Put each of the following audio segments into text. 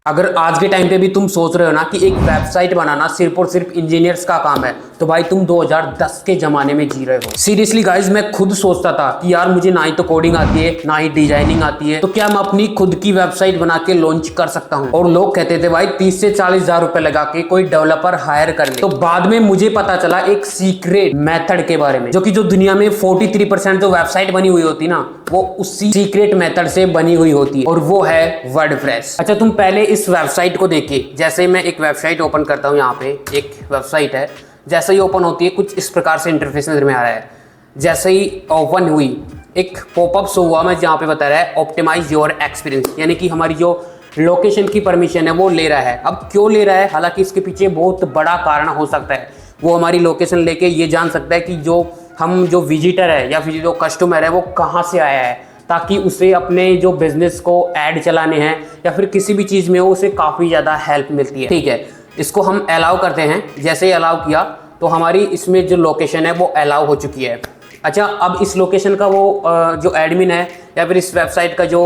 अगर आज के टाइम पे भी तुम सोच रहे हो ना कि एक वेबसाइट बनाना सिर्फ और सिर्फ इंजीनियर्स का काम है, तो भाई तुम 2010 के जमाने में जी रहे हो। सीरियसली गाइज, मैं खुद सोचता था कि यार मुझे ना ही तो कोडिंग आती है ना ही डिजाइनिंग आती है, तो क्या मैं अपनी खुद की वेबसाइट बना के लॉन्च कर सकता हूँ। और लोग कहते थे भाई 30 से 40 हजार रुपए लगा के कोई डेवलपर हायर कर ले। तो बाद में मुझे पता चला एक सीक्रेट मेथड के बारे में, जो कि जो दुनिया में 43% जो वेबसाइट बनी हुई होती ना, वो उसी सीक्रेट मेथड से बनी हुई होती है, और वो है वर्डप्रेस। अच्छा, तुम पहले इस वेबसाइट को देखिए। जैसे मैं एक वेबसाइट ओपन करता हूँ, यहाँ पे एक वेबसाइट है, जैसे ही ओपन होती है कुछ इस प्रकार से इंटरफेस नजर में आ रहा है। जैसे ही ओपन हुई एक पॉपअप शो हुआ, मैं जहाँ पे बता रहा है ऑप्टिमाइज योर एक्सपीरियंस, यानी कि हमारी जो लोकेशन की परमिशन है वो ले रहा है। अब क्यों ले रहा है, हालांकि इसके पीछे बहुत बड़ा कारण हो सकता है। वो हमारी लोकेशन लेके ये जान सकता है कि जो विजिटर है या फिर जो कस्टमर है वो कहाँ से आया है, ताकि उसे अपने जो बिजनेस को ऐड चलाने हैं या फिर किसी भी चीज़ में हो, उसे काफ़ी ज़्यादा हेल्प मिलती है। ठीक है, इसको हम अलाउ करते हैं। जैसे ही अलाउ किया तो हमारी इसमें जो लोकेशन है वो अलाउ हो चुकी है। अच्छा, अब इस लोकेशन का वो जो एडमिन है या फिर इस वेबसाइट का जो,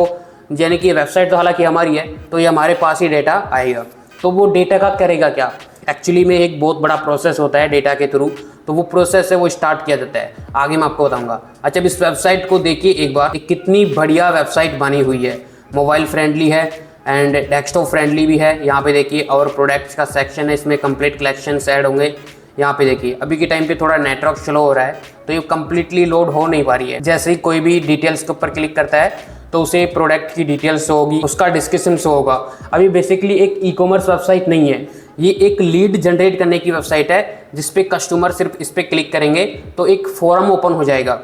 यानी कि वेबसाइट तो हालांकि हमारी है, तो ये हमारे पास ही डेटा आएगा। तो वो डेटा का करेगा क्या, एक्चुअली में एक बहुत बड़ा प्रोसेस होता है डेटा के थ्रू। तो वो प्रोसेस है वो स्टार्ट किया जाता है, आगे मैं आपको बताऊंगा। अच्छा, इस वेबसाइट को देखिए एक बार, कितनी बढ़िया वेबसाइट बनी हुई है। मोबाइल फ्रेंडली है एंड डेस्कटॉप फ्रेंडली भी है। यहाँ पे देखिए और प्रोडक्ट्स का सेक्शन है, इसमें कंप्लीट कलेक्शंस ऐड होंगे। यहाँ पे देखिए अभी के टाइम पे थोड़ा नेटवर्क स्लो हो रहा है, तो ये कंप्लीटली लोड हो नहीं पा रही है। जैसे ही कोई भी डिटेल्स के ऊपर क्लिक करता है तो उसे प्रोडक्ट की डिटेल्स होगी, उसका डिस्क्रिप्शन शो होगा। अभी बेसिकली एक ई कॉमर्स वेबसाइट नहीं है, ये एक लीड जनरेट करने की वेबसाइट है, जिसपे कस्टमर सिर्फ इस पर क्लिक करेंगे तो एक फोरम ओपन हो जाएगा।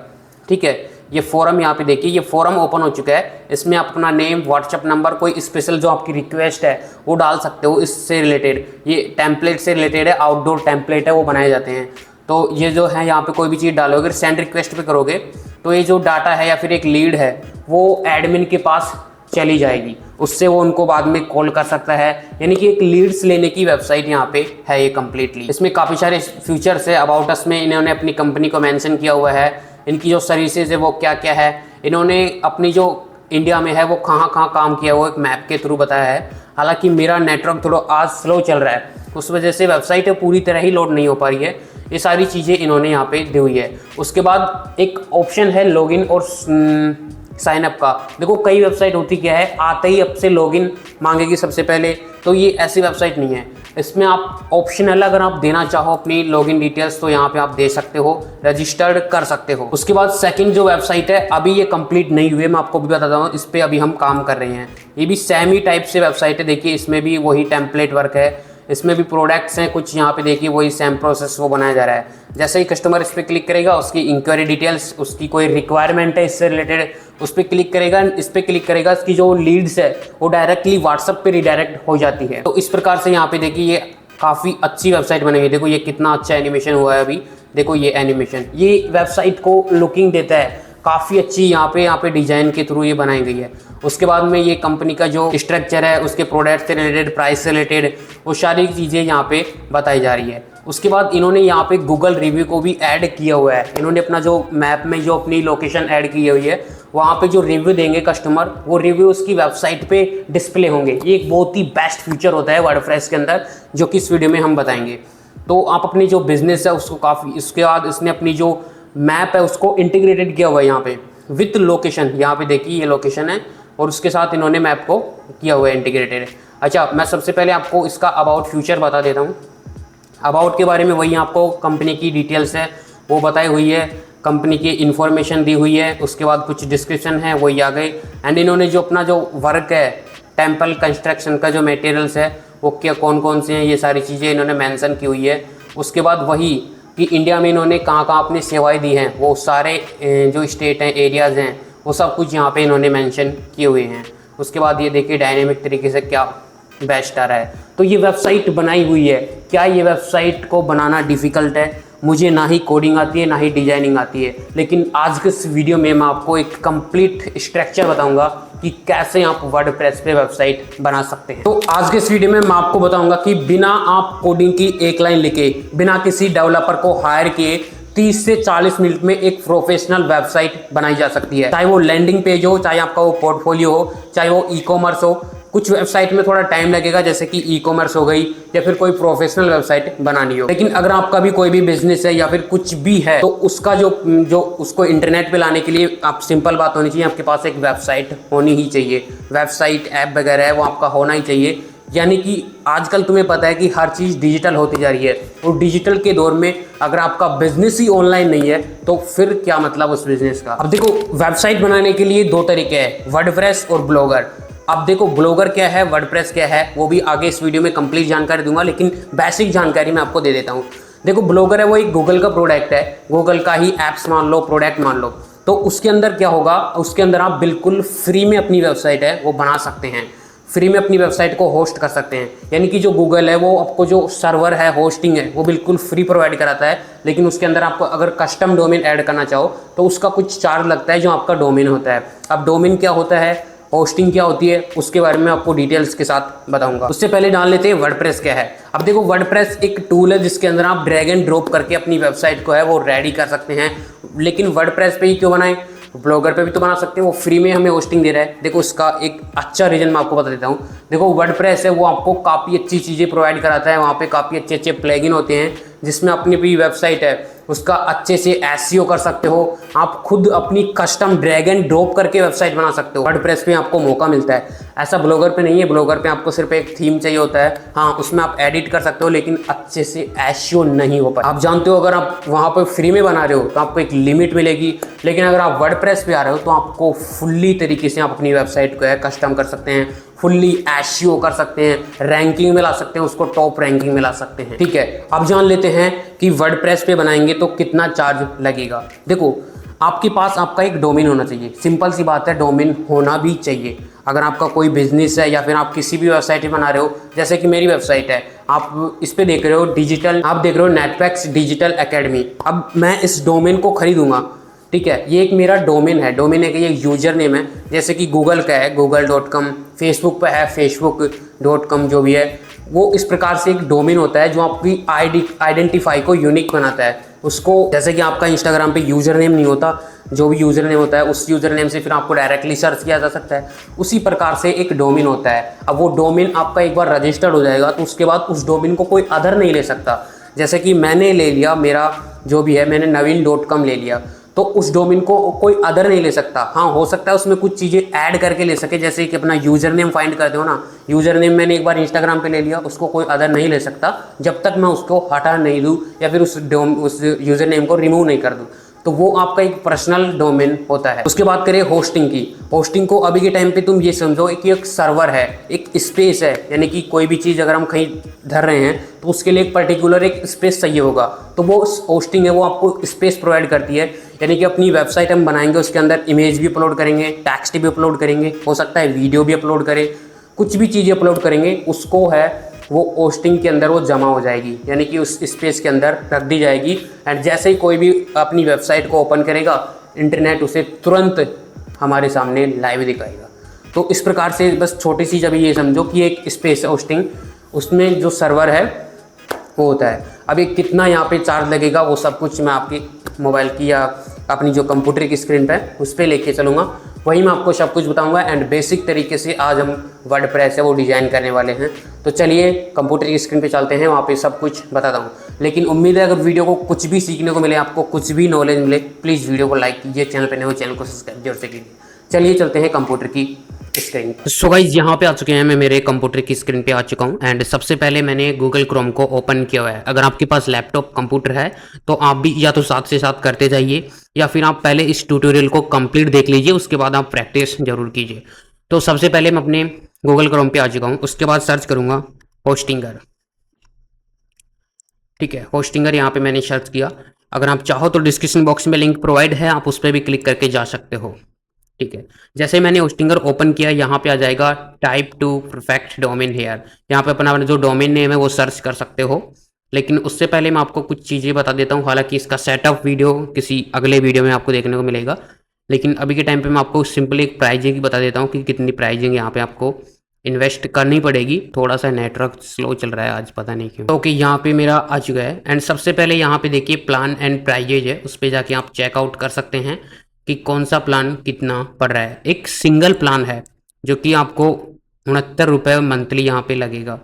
ठीक है, ये फोरम यहाँ पे देखिए, ये फोरम ओपन हो चुका है। इसमें आप अपना नेम, व्हाट्सएप नंबर, कोई स्पेशल जो आपकी रिक्वेस्ट है वो डाल सकते हो इससे रिलेटेड। ये टेम्पलेट से रिलेटेड है, आउटडोर टेम्पलेट है वो बनाए जाते हैं। तो ये जो है यहाँ पे कोई भी चीज़ डालोगे, अगर सेंड रिक्वेस्ट पे करोगे तो ये जो डाटा है या फिर एक लीड है वो एडमिन के पास चली जाएगी, उससे वो उनको बाद में कॉल कर सकता है। यानी कि एक लीड्स लेने की वेबसाइट यहाँ पे है ये कम्प्लीटली। इसमें काफ़ी सारे फीचर्स है। अबाउट अस में इन्होंने अपनी कंपनी को मेंशन किया हुआ है, इनकी जो सर्विसेज है वो क्या क्या है, इन्होंने अपनी जो इंडिया में है वो कहाँ कहाँ काम किया वो एक मैप के थ्रू बताया है। हालांकि मेरा नेटवर्क थोड़ा आज स्लो चल रहा है, उस वजह से वेबसाइट पूरी तरह ही लोड नहीं हो पा रही है। ये सारी चीज़ें इन्होंने यहाँ पे दी हुई है। उसके बाद एक ऑप्शन है लॉगिन और साइन अप का। देखो कई वेबसाइट होती क्या है, आते ही अब से लॉगिन मांगेगी सबसे पहले, तो ये ऐसी वेबसाइट नहीं है। इसमें आप ऑप्शनल अगर आप देना चाहो अपनी लॉगिन डिटेल्स तो यहाँ पे आप दे सकते हो, रजिस्टर्ड कर सकते हो। उसके बाद सेकंड जो वेबसाइट है अभी ये कंप्लीट नहीं हुई है, मैं आपको भी बताता हूँ, इस पर अभी हम काम कर रहे हैं। ये भी सेम ही टाइप से वेबसाइट है। देखिए इसमें भी वही टेम्पलेट वर्क है, इसमें भी प्रोडक्ट्स हैं कुछ, यहाँ पे देखिए वही सेम प्रोसेस वो बनाया जा रहा है। जैसे ही कस्टमर इस पर क्लिक करेगा, उसकी इंक्वायरी डिटेल्स, उसकी कोई रिक्वायरमेंट है इससे रिलेटेड, उस पर क्लिक करेगा, इस पर क्लिक करेगा, इसकी जो लीड्स है वो डायरेक्टली व्हाट्सएप पे रिडायरेक्ट हो जाती है। तो इस प्रकार से यहाँ पे देखिए ये काफ़ी अच्छी वेबसाइट बनी हुई है। देखो ये कितना अच्छा एनिमेशन हुआ है अभी, देखो ये एनिमेशन, ये वेबसाइट को लुकिंग देता है काफ़ी अच्छी। यहाँ पे डिजाइन के थ्रू ये बनाई गई है। उसके बाद में ये कंपनी का जो स्ट्रक्चर है, उसके प्रोडक्ट से रिलेटेड, प्राइस से रिलेटेड, वो सारी चीज़ें यहाँ पे बताई जा रही है। उसके बाद इन्होंने यहाँ पे गूगल रिव्यू को भी ऐड किया हुआ है। इन्होंने अपना जो मैप में जो अपनी लोकेशन ऐड की हुई है, वहाँ पे जो रिव्यू देंगे कस्टमर, वो रिव्यू उसकी वेबसाइट पे डिस्प्ले होंगे। ये एक बहुत ही बेस्ट फीचर होता है वर्डप्रेस के अंदर, जो कि इस वीडियो में हम बताएंगे। तो आप अपनी जो बिजनेस है उसको काफ़ी, इसके बाद इसने अपनी जो मैप है उसको इंटीग्रेटेड किया हुआ है यहाँ पे विथ लोकेशन। यहाँ पे देखिए ये लोकेशन है और उसके साथ इन्होंने मैप को किया हुआ है इंटीग्रेटेड। अच्छा, मैं सबसे पहले आपको इसका अबाउट फ्यूचर बता देता हूँ। अबाउट के बारे में वही आपको कंपनी की डिटेल्स है वो बताई हुई है, कंपनी की इन्फॉर्मेशन दी हुई है। उसके बाद कुछ डिस्क्रिप्शन है वही आ गई। एंड इन्होंने जो अपना जो वर्क है, टेम्पल कंस्ट्रक्शन का जो मटेरियल्स है वो क्या कौन कौन से हैं, ये सारी चीज़ें इन्होंने मेंशन की हुई है। उसके बाद वही कि इंडिया में इन्होंने कहाँ कहाँ अपनी सेवाएं दी हैं, वो सारे जो स्टेट हैं, एरियाज़ हैं, वो सब कुछ यहाँ पे इन्होंने मेंशन किए हुए हैं। उसके बाद ये देखिए डायनेमिक तरीके से क्या बेस्ट आ रहा है। तो ये वेबसाइट बनाई हुई है। क्या ये वेबसाइट को बनाना डिफ़िकल्ट है? मुझे ना ही कोडिंग आती है ना ही डिजाइनिंग आती है, लेकिन आज के इस वीडियो में मैं आपको एक कंप्लीट स्ट्रक्चर बताऊंगा कि कैसे आप वर्डप्रेस पे वेबसाइट बना सकते हैं। तो आज के इस वीडियो में मैं आपको बताऊंगा कि बिना आप कोडिंग की एक लाइन लिखे, बिना किसी डेवलपर को हायर किए 30 से 40 मिनट में एक प्रोफेशनल वेबसाइट बनाई जा सकती है। चाहे वो लैंडिंग पेज हो, चाहे आपका वो पोर्टफोलियो हो, चाहे वो ई कॉमर्स हो, कुछ वेबसाइट में थोड़ा टाइम लगेगा, जैसे कि ई कॉमर्स हो गई या फिर कोई प्रोफेशनल वेबसाइट बनानी हो। लेकिन अगर आपका भी कोई भी बिजनेस है या फिर कुछ भी है तो उसका जो उसको इंटरनेट पे लाने के लिए आप सिंपल बात होनी चाहिए, आपके पास एक वेबसाइट होनी ही चाहिए। वेबसाइट ऐप वगैरह है वो आपका होना ही चाहिए। यानी कि आजकल तुम्हें पता है कि हर चीज़ डिजिटल होती जा रही है, और डिजिटल के दौर में अगर आपका बिजनेस ही ऑनलाइन नहीं है तो फिर क्या मतलब उस बिजनेस का। अब देखो, वेबसाइट बनाने के लिए दो तरीके हैं, वर्डप्रेस और ब्लॉगर। अब देखो, ब्लॉगर क्या है, वर्डप्रेस क्या है, वो भी आगे इस वीडियो में कंप्लीट जानकारी दूंगा, लेकिन बेसिक जानकारी मैं आपको दे देता हूँ। देखो, ब्लॉगर है वो एक गूगल का प्रोडक्ट है, गूगल का ही एप्स मान लो, प्रोडक्ट मान लो। तो उसके अंदर क्या होगा, उसके अंदर आप बिल्कुल फ्री में अपनी वेबसाइट है वो बना सकते हैं, फ्री में अपनी वेबसाइट को होस्ट कर सकते हैं। यानी कि जो गूगल है वो आपको जो सर्वर है, होस्टिंग है, वो बिल्कुल फ्री प्रोवाइड कराता है। लेकिन उसके अंदर आपको अगर कस्टम डोमेन ऐड करना चाहो तो उसका कुछ चार्ज लगता है, जो आपका डोमेन होता है। अब डोमेन क्या होता है, होस्टिंग क्या होती है, उसके बारे में आपको डिटेल्स के साथ बताऊंगा। उससे पहले जान लेते हैं वर्डप्रेस क्या है। अब देखो, वर्डप्रेस एक टूल है जिसके अंदर आप ड्रैग एंड ड्रॉप करके अपनी वेबसाइट को है वो रेडी कर सकते हैं। लेकिन वर्डप्रेस पे ही क्यों बनाएं, ब्लॉगर पे भी तो बना सकते हैं, वो फ्री में हमें होस्टिंग दे रहा है। देखो, इसका एक अच्छा रीजन मैं आपको बता देता हूँ। देखो, वर्डप्रेस है वो आपको काफ़ी अच्छी चीज़ें प्रोवाइड कराता है, वहाँ पे काफ़ी अच्छे अच्छे प्लगइन होते हैं जिसमें अपनी भी वेबसाइट है उसका अच्छे से एसईओ कर सकते हो। आप खुद अपनी कस्टम ड्रैग एंड ड्रॉप करके वेबसाइट बना सकते हो। वर्डप्रेस पे आपको मौका मिलता है, ऐसा ब्लॉगर पे नहीं है। ब्लॉगर पे आपको सिर्फ एक थीम चाहिए होता है, हाँ उसमें आप एडिट कर सकते हो, लेकिन अच्छे से एसईओ नहीं हो पाए। आप जानते हो, अगर आप वहाँ पर फ्री में बना रहे हो तो आपको एक लिमिट मिलेगी, लेकिन अगर आप वर्डप्रेस पे आ रहे हो तो आपको फुल्ली तरीके से आप अपनी वेबसाइट को है कस्टम कर सकते हैं, फुल्ली एसईओ कर सकते हैं, रैंकिंग में ला सकते हैं, उसको टॉप रैंकिंग में ला सकते हैं। ठीक है, अब जान लेते हैं कि वर्डप्रेस पे बनाएंगे तो कितना चार्ज लगेगा। देखो, आपके पास आपका एक डोमेन होना चाहिए, सिंपल सी बात है, डोमेन होना भी चाहिए। अगर आपका कोई बिजनेस है या फिर आप किसी भी वेबसाइट बना रहे हो, जैसे कि मेरी वेबसाइट है, आप इस पे देख रहे हो डिजिटल, आप देख रहे हो नेटपैक्स डिजिटल एकेडमी। अब मैं इस डोमेन को खरीदूंगा, ठीक है, ये एक मेरा डोमेन है, डोमेन है कि ये यूजर नेम है, जैसे कि गूगल का है google.com, फेसबुक पे है facebook.com, जो भी है वो इस प्रकार से एक डोमेन होता है जो आपकी आइडेंटिफाई को यूनिक बनाता है। उसको, जैसे कि आपका इंस्टाग्राम पे यूजर नेम नहीं होता, जो भी यूजर नेम होता है उस यूजर नेम से फिर आपको डायरेक्टली सर्च किया जा सकता है, उसी प्रकार से एक डोमेन होता है। अब वो डोमेन आपका एक बार रजिस्टर्ड हो जाएगा तो उसके बाद उस डोमेन को कोई अदर नहीं ले सकता। जैसे कि मैंने ले लिया, मेरा जो भी है, मैंने naveen.com ले लिया, तो उस डोमेन को कोई अदर नहीं ले सकता। हाँ, हो सकता है उसमें कुछ चीज़ें ऐड करके ले सके, जैसे कि अपना यूजर नेम फाइंड करते हो ना, यूजर नेम मैंने एक बार इंस्टाग्राम पे ले लिया, उसको कोई अदर नहीं ले सकता जब तक मैं उसको हटा नहीं दूँ या फिर उस यूजर नेम को रिमूव नहीं कर दूँ। तो वो आपका एक पर्सनल डोमेन होता है। उसके बाद करें होस्टिंग की। होस्टिंग को अभी के टाइम पे तुम ये समझो कि एक सर्वर है, एक स्पेस है, यानी कि कोई भी चीज़ अगर हम कहीं धर रहे हैं तो उसके लिए एक पर्टिकुलर एक स्पेस चाहिए होगा, तो वो होस्टिंग है वो आपको स्पेस प्रोवाइड करती है। यानी कि अपनी वेबसाइट हम बनाएंगे, उसके अंदर इमेज भी अपलोड करेंगे, टेक्स्ट भी अपलोड करेंगे, हो सकता है वीडियो भी अपलोड करें, कुछ भी चीज़ें अपलोड करेंगे, उसको है वो होस्टिंग के अंदर वो जमा हो जाएगी, यानी कि उस स्पेस के अंदर रख दी जाएगी। एंड जैसे ही कोई भी अपनी वेबसाइट को ओपन करेगा, इंटरनेट उसे तुरंत हमारे सामने लाइव दिखाएगा। तो इस प्रकार से बस छोटी सी जब ये समझो कि एक स्पेस होस्टिंग, उसमें जो सर्वर है वो होता है। अब ये कितना यहाँ पे चार्ज लगेगा वो सब कुछ मैं आपकी मोबाइल की या अपनी जो कंप्यूटर की स्क्रीन पे उस पर लेके चलूँगा, वही मैं आपको सब कुछ बताऊंगा। एंड बेसिक तरीके से आज हम वर्डप्रेस है वो डिज़ाइन करने वाले हैं। तो चलिए कंप्यूटर की स्क्रीन पे चलते हैं, वहाँ पे सब कुछ बताता हूँ। लेकिन उम्मीद है अगर वीडियो को कुछ भी सीखने को मिले, आपको कुछ भी नॉलेज मिले, प्लीज़ वीडियो को लाइक कीजिए, चैनल पर नए हो चैनल को सब्सक्राइब जरूर से कीजिए। चलिए चलते हैं कंप्यूटर की स्क्रीन। सो गाइस, यहाँ पे आ चुके हैं, मैं मेरे कंप्यूटर की स्क्रीन पे आ चुका हूँ। एंड सबसे पहले मैंने गूगल क्रोम को ओपन किया हुआ है। अगर आपके पास लैपटॉप कंप्यूटर है तो आप भी या तो साथ से साथ करते जाइए, या फिर आप पहले इस ट्यूटोरियल को कंप्लीट देख लीजिए, उसके बाद आप प्रैक्टिस जरूर कीजिए। तो सबसे पहले मैं अपने गूगल क्रोम पे आ चुका हूँ, उसके बाद सर्च करूँगा होस्टिंगर। ठीक है, होस्टिंगर यहाँ पे मैंने सर्च किया। अगर आप चाहो तो डिस्क्रिप्शन बॉक्स में लिंक प्रोवाइड है, आप उस पर भी क्लिक करके जा सकते हो। ठीक है, जैसे मैंने होस्टिंगर ओपन किया, यहाँ पे आ जाएगा type to perfect domain here. यहाँ पे अपना जो डोमेन नेम है वो सर्च कर सकते हो। लेकिन उससे पहले मैं आपको कुछ चीज़ें बता देता हूँ, हालांकि इसका सेटअप वीडियो किसी अगले वीडियो में आपको देखने को मिलेगा। लेकिन अभी के टाइम पे मैं आपको सिंपली एक प्राइजिंग बता देता हूँ कि कितनी प्राइजिंग यहाँ पे आपको इन्वेस्ट करनी पड़ेगी। थोड़ा सा नेटवर्क स्लो चल रहा है आज, पता नहीं क्यों। ओके, यहाँ पे मेरा आ चुका है। एंड सबसे पहले यहाँ पे देखिए प्लान एंड प्राइजेज है, उस पर जाके आप चेकआउट कर सकते हैं कि कौन सा प्लान कितना पड़ रहा है। एक सिंगल प्लान है जो कि आपको ₹69 मंथली यहाँ पे लगेगा।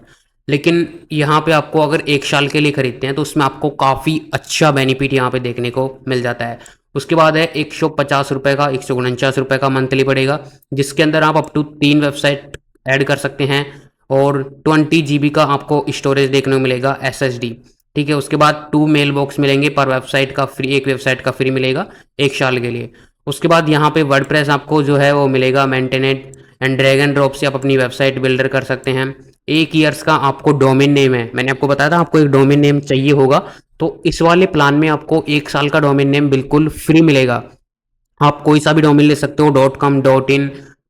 लेकिन यहाँ पे आपको अगर 1 साल के लिए खरीदते हैं तो उसमें आपको काफ़ी अच्छा बेनिफिट यहाँ पे देखने को मिल जाता है। उसके बाद है ₹150 का, ₹149 का मंथली पड़ेगा, जिसके अंदर आप अप टू 3 वेबसाइट ऐड कर सकते हैं और 20 जीबी का आपको स्टोरेज देखने को मिलेगा एसएसडी। ठीक है, उसके बाद 2 मेल बॉक्स मिलेंगे पर वेबसाइट का फ्री, एक वेबसाइट का फ्री मिलेगा 1 साल के लिए। उसके बाद यहाँ पे वर्डप्रेस आपको जो है वो मिलेगा मेंटेनेट एंड ड्रैग एंड ड्रॉप से आप अपनी वेबसाइट बिल्डर कर सकते हैं। 1 ईयर्स का आपको डोमेन नेम है, मैंने आपको बताया था आपको एक डोमेन नेम चाहिए होगा, तो इस वाले प्लान में आपको 1 साल का डोमेन नेम बिल्कुल फ्री मिलेगा। आप कोई सा भी डोमेन ले सकते हो, .com, .in,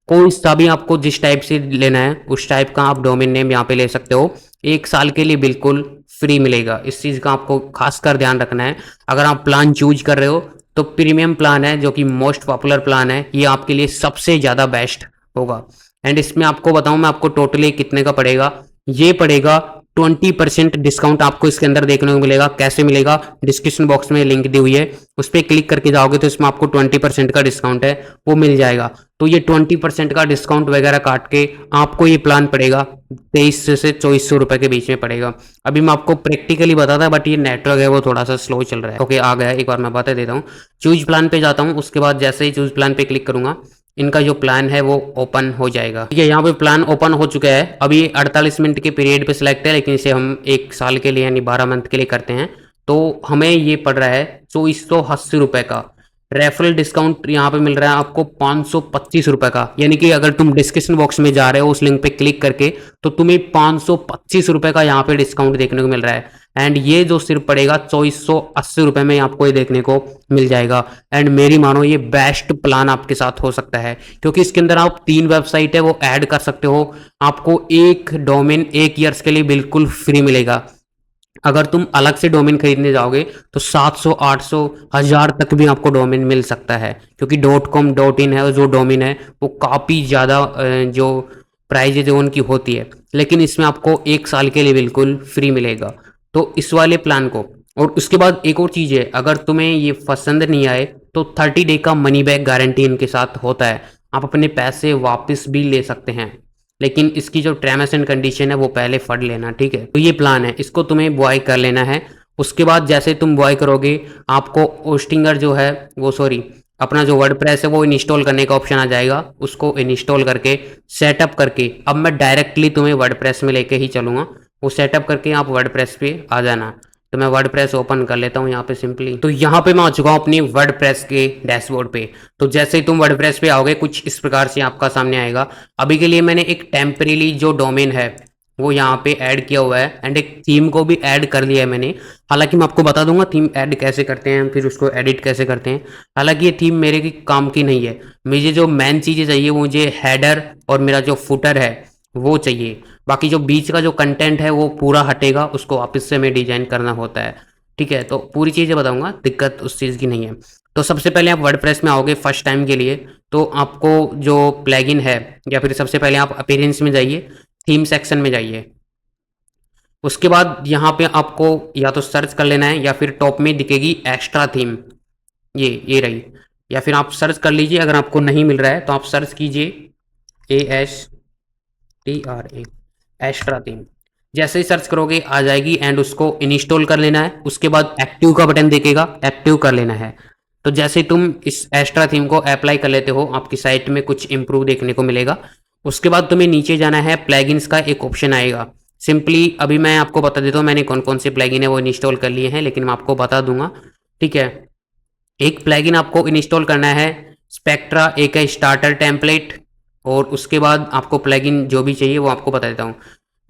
कोई सा भी आपको जिस टाइप से लेना है उस टाइप का आप डोमेन नेम यहाँ पे ले सकते हो। 1 साल के लिए बिल्कुल फ्री मिलेगा, इस चीज़ का आपको खासकर ध्यान रखना है। अगर आप प्लान चूज कर रहे हो तो प्रीमियम प्लान है जो कि मोस्ट पॉपुलर प्लान है, ये आपके लिए सबसे ज़्यादा बेस्ट होगा। एंड इसमें आपको बताऊं मैं आपको टोटली कितने का पड़ेगा, ये पड़ेगा 20% डिस्काउंट आपको इसके अंदर देखने को मिलेगा। कैसे मिलेगा, डिस्क्रिप्शन बॉक्स में लिंक दी हुई है, उस पर क्लिक करके जाओगे तो इसमें आपको 20% का डिस्काउंट है वो मिल जाएगा। तो ये 20% का डिस्काउंट वगैरह काट के आपको ये प्लान पड़ेगा 2300 से 2400 रुपए के बीच में पड़ेगा। अभी मैं आपको प्रैक्टिकली बताता है बट ये नेटवर्क है वो थोड़ा सा स्लो चल रहा है। ओके, आ गया, एक बार मैं बता देता हूँ। चूज प्लान पे जाता हूँ, उसके बाद जैसे ही चूज प्लान पे क्लिक करूंगा इनका जो प्लान है वो ओपन हो जाएगा। ठीक है, यहाँ पे प्लान ओपन हो चुका है। अभी 48 मिनट के पीरियड पे सिलेक्ट है, लेकिन इसे हम 1 साल के लिए यानी 12 मंथ के लिए करते हैं तो हमें ये पड़ रहा है 2480 रुपए का। रेफरल डिस्काउंट यहाँ पे मिल रहा है आपको 525 रुपए का, यानी कि अगर तुम डिस्क्रिप्शन बॉक्स में जा रहे हो उस लिंक पे क्लिक करके तो तुम्हें 525 रुपए का यहाँ पे डिस्काउंट देखने को मिल रहा है। एंड ये जो सिर्फ पड़ेगा 2480 रुपए में आपको ये देखने को मिल जाएगा। एंड मेरी मानो ये बेस्ट प्लान आपके साथ हो सकता है, क्योंकि इसके अंदर आप 3 वेबसाइट है वो ऐड कर सकते हो। आपको एक डोमेन 1 ईयर्स के लिए बिल्कुल फ्री मिलेगा। अगर तुम अलग से डोमेन खरीदने जाओगे तो 700, 800, 1000 तक भी आपको डोमेन मिल सकता है, क्योंकि .com, .in है जो डोमेन है वो काफ़ी ज़्यादा जो प्राइस जो उनकी होती है, लेकिन इसमें आपको 1 साल के लिए बिल्कुल फ्री मिलेगा। तो इस वाले प्लान को, और उसके बाद एक और चीज़ है, अगर तुम्हें ये पसंद नहीं आए तो 30 डे का मनी बैक गारंटी इनके साथ होता है, आप अपने पैसे वापस भी ले सकते हैं। लेकिन इसकी जो टर्म्स एंड कंडीशन है वो पहले पढ़ लेना, ठीक है। तो ये प्लान है, इसको तुम्हें बॉय कर लेना है। उसके बाद जैसे तुम बॉय करोगे आपको होस्टिंगर जो है वो सॉरी अपना जो वर्डप्रेस है वो इंस्टॉल करने का ऑप्शन आ जाएगा। उसको इंस्टॉल करके सेटअप करके, अब मैं डायरेक्टली तुम्हें वर्डप्रेस में लेके ही चलूँगा, वो सेटअप करके आप वर्डप्रेस पे आ जाना। तो मैं वर्डप्रेस ओपन कर लेता हूँ यहाँ पे सिंपली। तो यहाँ पे मैं आ चुका हूँ अपनी वर्डप्रेस के डैशबोर्ड पे। तो जैसे ही तुम वर्डप्रेस पे आओगे कुछ इस प्रकार से आपका सामने आएगा। अभी के लिए मैंने एक टेम्परेरी जो डोमेन है वो यहाँ पे ऐड किया हुआ है एंड एक थीम को भी ऐड कर लिया है मैंने। हालांकि मैं आपको बता दूंगा थीम ऐड कैसे करते हैं, फिर उसको एडिट कैसे करते हैं। हालांकि ये थीम मेरे की काम की नहीं है, मुझे जो मेन चीज़ें चाहिए वो मुझे हेडर और मेरा जो फुटर है वो चाहिए। बाकी जो बीच का जो कंटेंट है वो पूरा हटेगा, उसको वापस से हमें डिजाइन करना होता है, ठीक है। तो पूरी चीज़ें बताऊंगा, दिक्कत उस चीज़ की नहीं है। तो सबसे पहले आप वर्डप्रेस में आओगे फर्स्ट टाइम के लिए, तो आपको जो प्लगइन है, या फिर सबसे पहले आप अपीयरेंस में जाइए, थीम सेक्शन में जाइए। उसके बाद यहाँ पे आपको या तो सर्च कर लेना है या फिर टॉप में दिखेगी एक्स्ट्रा थीम, ये रही, या फिर आप सर्च कर लीजिए। अगर आपको नहीं मिल रहा है तो आप सर्च कीजिए ASTRA एक्स्ट्रा थीम। जैसे ही सर्च करोगे आ जाएगी एंड उसको इंस्टॉल कर लेना है। उसके बाद एक्टिव का बटन दिखेगा, एक्टिव कर लेना है। तो जैसे तुम इस एक्स्ट्रा थीम को अप्लाई कर लेते हो आपकी साइट में कुछ इंप्रूव देखने को मिलेगा। उसके बाद तुम्हें नीचे जाना है, प्लगइन्स का एक ऑप्शन आएगा। सिंपली अभी मैं आपको बता देता हूँ मैंने कौन कौन से प्लगइन है वो इंस्टॉल कर लिए हैं, लेकिन मैं आपको बता दूंगा, ठीक है। एक प्लगइन आपको इंस्टॉल करना है स्पेक्ट्रा, एक है स्टार्टर टेम्पलेट, और उसके बाद आपको प्लगइन जो भी चाहिए वो आपको बता देता हूँ।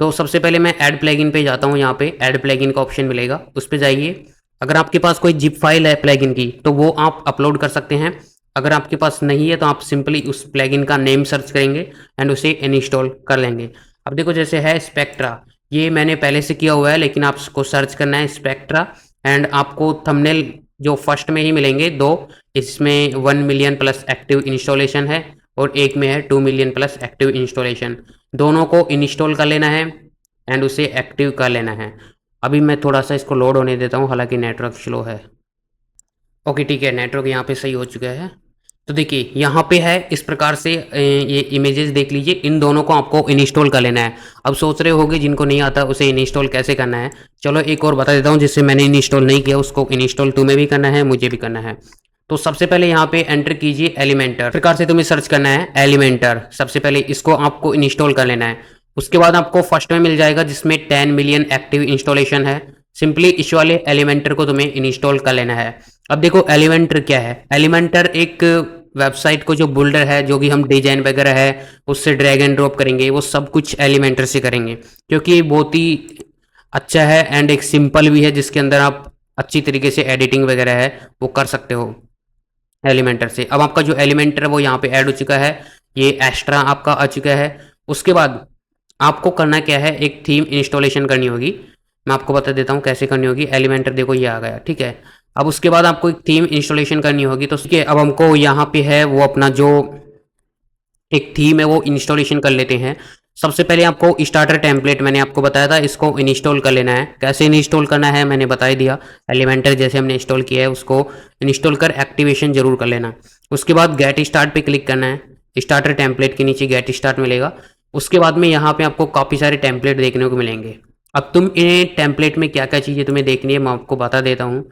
तो सबसे पहले मैं ऐड प्लगइन पे जाता हूँ। यहाँ पे ऐड प्लगइन का ऑप्शन मिलेगा, उस पर जाइए। अगर आपके पास कोई जिप फाइल है प्लगइन की तो वो आप अपलोड कर सकते हैं। अगर आपके पास नहीं है तो आप सिंपली उस प्लगइन का नेम सर्च करेंगे एंड उसे इंस्टॉल कर लेंगे। अब देखो जैसे है स्पेक्ट्रा, ये मैंने पहले से किया हुआ है, लेकिन आपको सर्च करना है स्पेक्ट्रा एंड आपको थंबनेल जो फर्स्ट में ही मिलेंगे दो, इसमें 1 मिलियन प्लस एक्टिव इंस्टॉलेशन है और एक में है 2 मिलियन प्लस एक्टिव इंस्टॉलेशन। दोनों को इंस्टॉल कर लेना है एंड उसे एक्टिव कर लेना है। अभी मैं थोड़ा सा इसको लोड होने देता हूँ, हालांकि नेटवर्क स्लो है। ओके ठीक है, नेटवर्क यहाँ पे सही हो चुका है। तो देखिए यहाँ पे है इस प्रकार से ये इमेजेस देख लीजिए, इन दोनों को आपको इंस्टॉल कर लेना है। अब सोच रहे होगे जिनको नहीं आता उसे इंस्टॉल कैसे करना है, चलो एक और बता देता हूँ जिससे मैंने इंस्टॉल नहीं किया उसको इंस्टॉल तुम्हें भी करना है मुझे भी करना है। तो सबसे पहले यहाँ पे एंटर कीजिए एलिमेंटर, प्रकार से तुम्हें सर्च करना है एलिमेंटर, सबसे पहले इसको आपको इंस्टॉल कर लेना है। उसके बाद आपको फर्स्ट में मिल जाएगा जिसमें 10 मिलियन एक्टिव इंस्टॉलेशन है, सिंपली इस वाले एलिमेंटर को तुम्हें इंस्टॉल कर लेना है। अब देखो एलिमेंटर क्या है, एलिमेंटर एक वेबसाइट को जो बिल्डर है, जो कि हम डिजाइन वगैरह है उससे ड्रैग एंड ड्रॉप करेंगे, वो सब कुछ एलिमेंटर से करेंगे, क्योंकि ये बहुत ही अच्छा है एंड एक सिंपल भी है जिसके अंदर आप अच्छी तरीके से एडिटिंग वगैरह है वो कर सकते हो एलिमेंटर से। अब आपका जो एलिमेंटर है वो यहाँ पे ऐड हो चुका है, ये एक्स्ट्रा आपका आ चुका है। उसके बाद आपको करना क्या है, एक थीम इंस्टॉलेशन करनी होगी, मैं आपको बता देता हूँ कैसे करनी होगी। एलिमेंटर देखो ये आ गया, ठीक है। अब उसके बाद आपको एक थीम इंस्टॉलेशन करनी होगी, तो ठीक है अब हमको यहाँ पे है वो अपना जो एक थीम है वो इंस्टॉलेशन कर लेते हैं। सबसे पहले आपको स्टार्टर टेम्पलेट मैंने आपको बताया था, इसको इंस्टॉल कर लेना है। कैसे इंस्टॉल करना है मैंने बता ही दिया, एलिमेंटर जैसे हमने इंस्टॉल किया है उसको इंस्टॉल कर एक्टिवेशन जरूर कर लेना। उसके बाद गेट स्टार्ट पे क्लिक करना है, स्टार्टर टेम्पलेट के नीचे गेट स्टार्ट मिलेगा। उसके बाद में यहाँ पे आपको काफ़ी सारे टेम्पलेट देखने को मिलेंगे। अब तुम इन टेम्पलेट में क्या क्या चीज़ें तुम्हें देखनी है मैं आपको बता देता हूँ।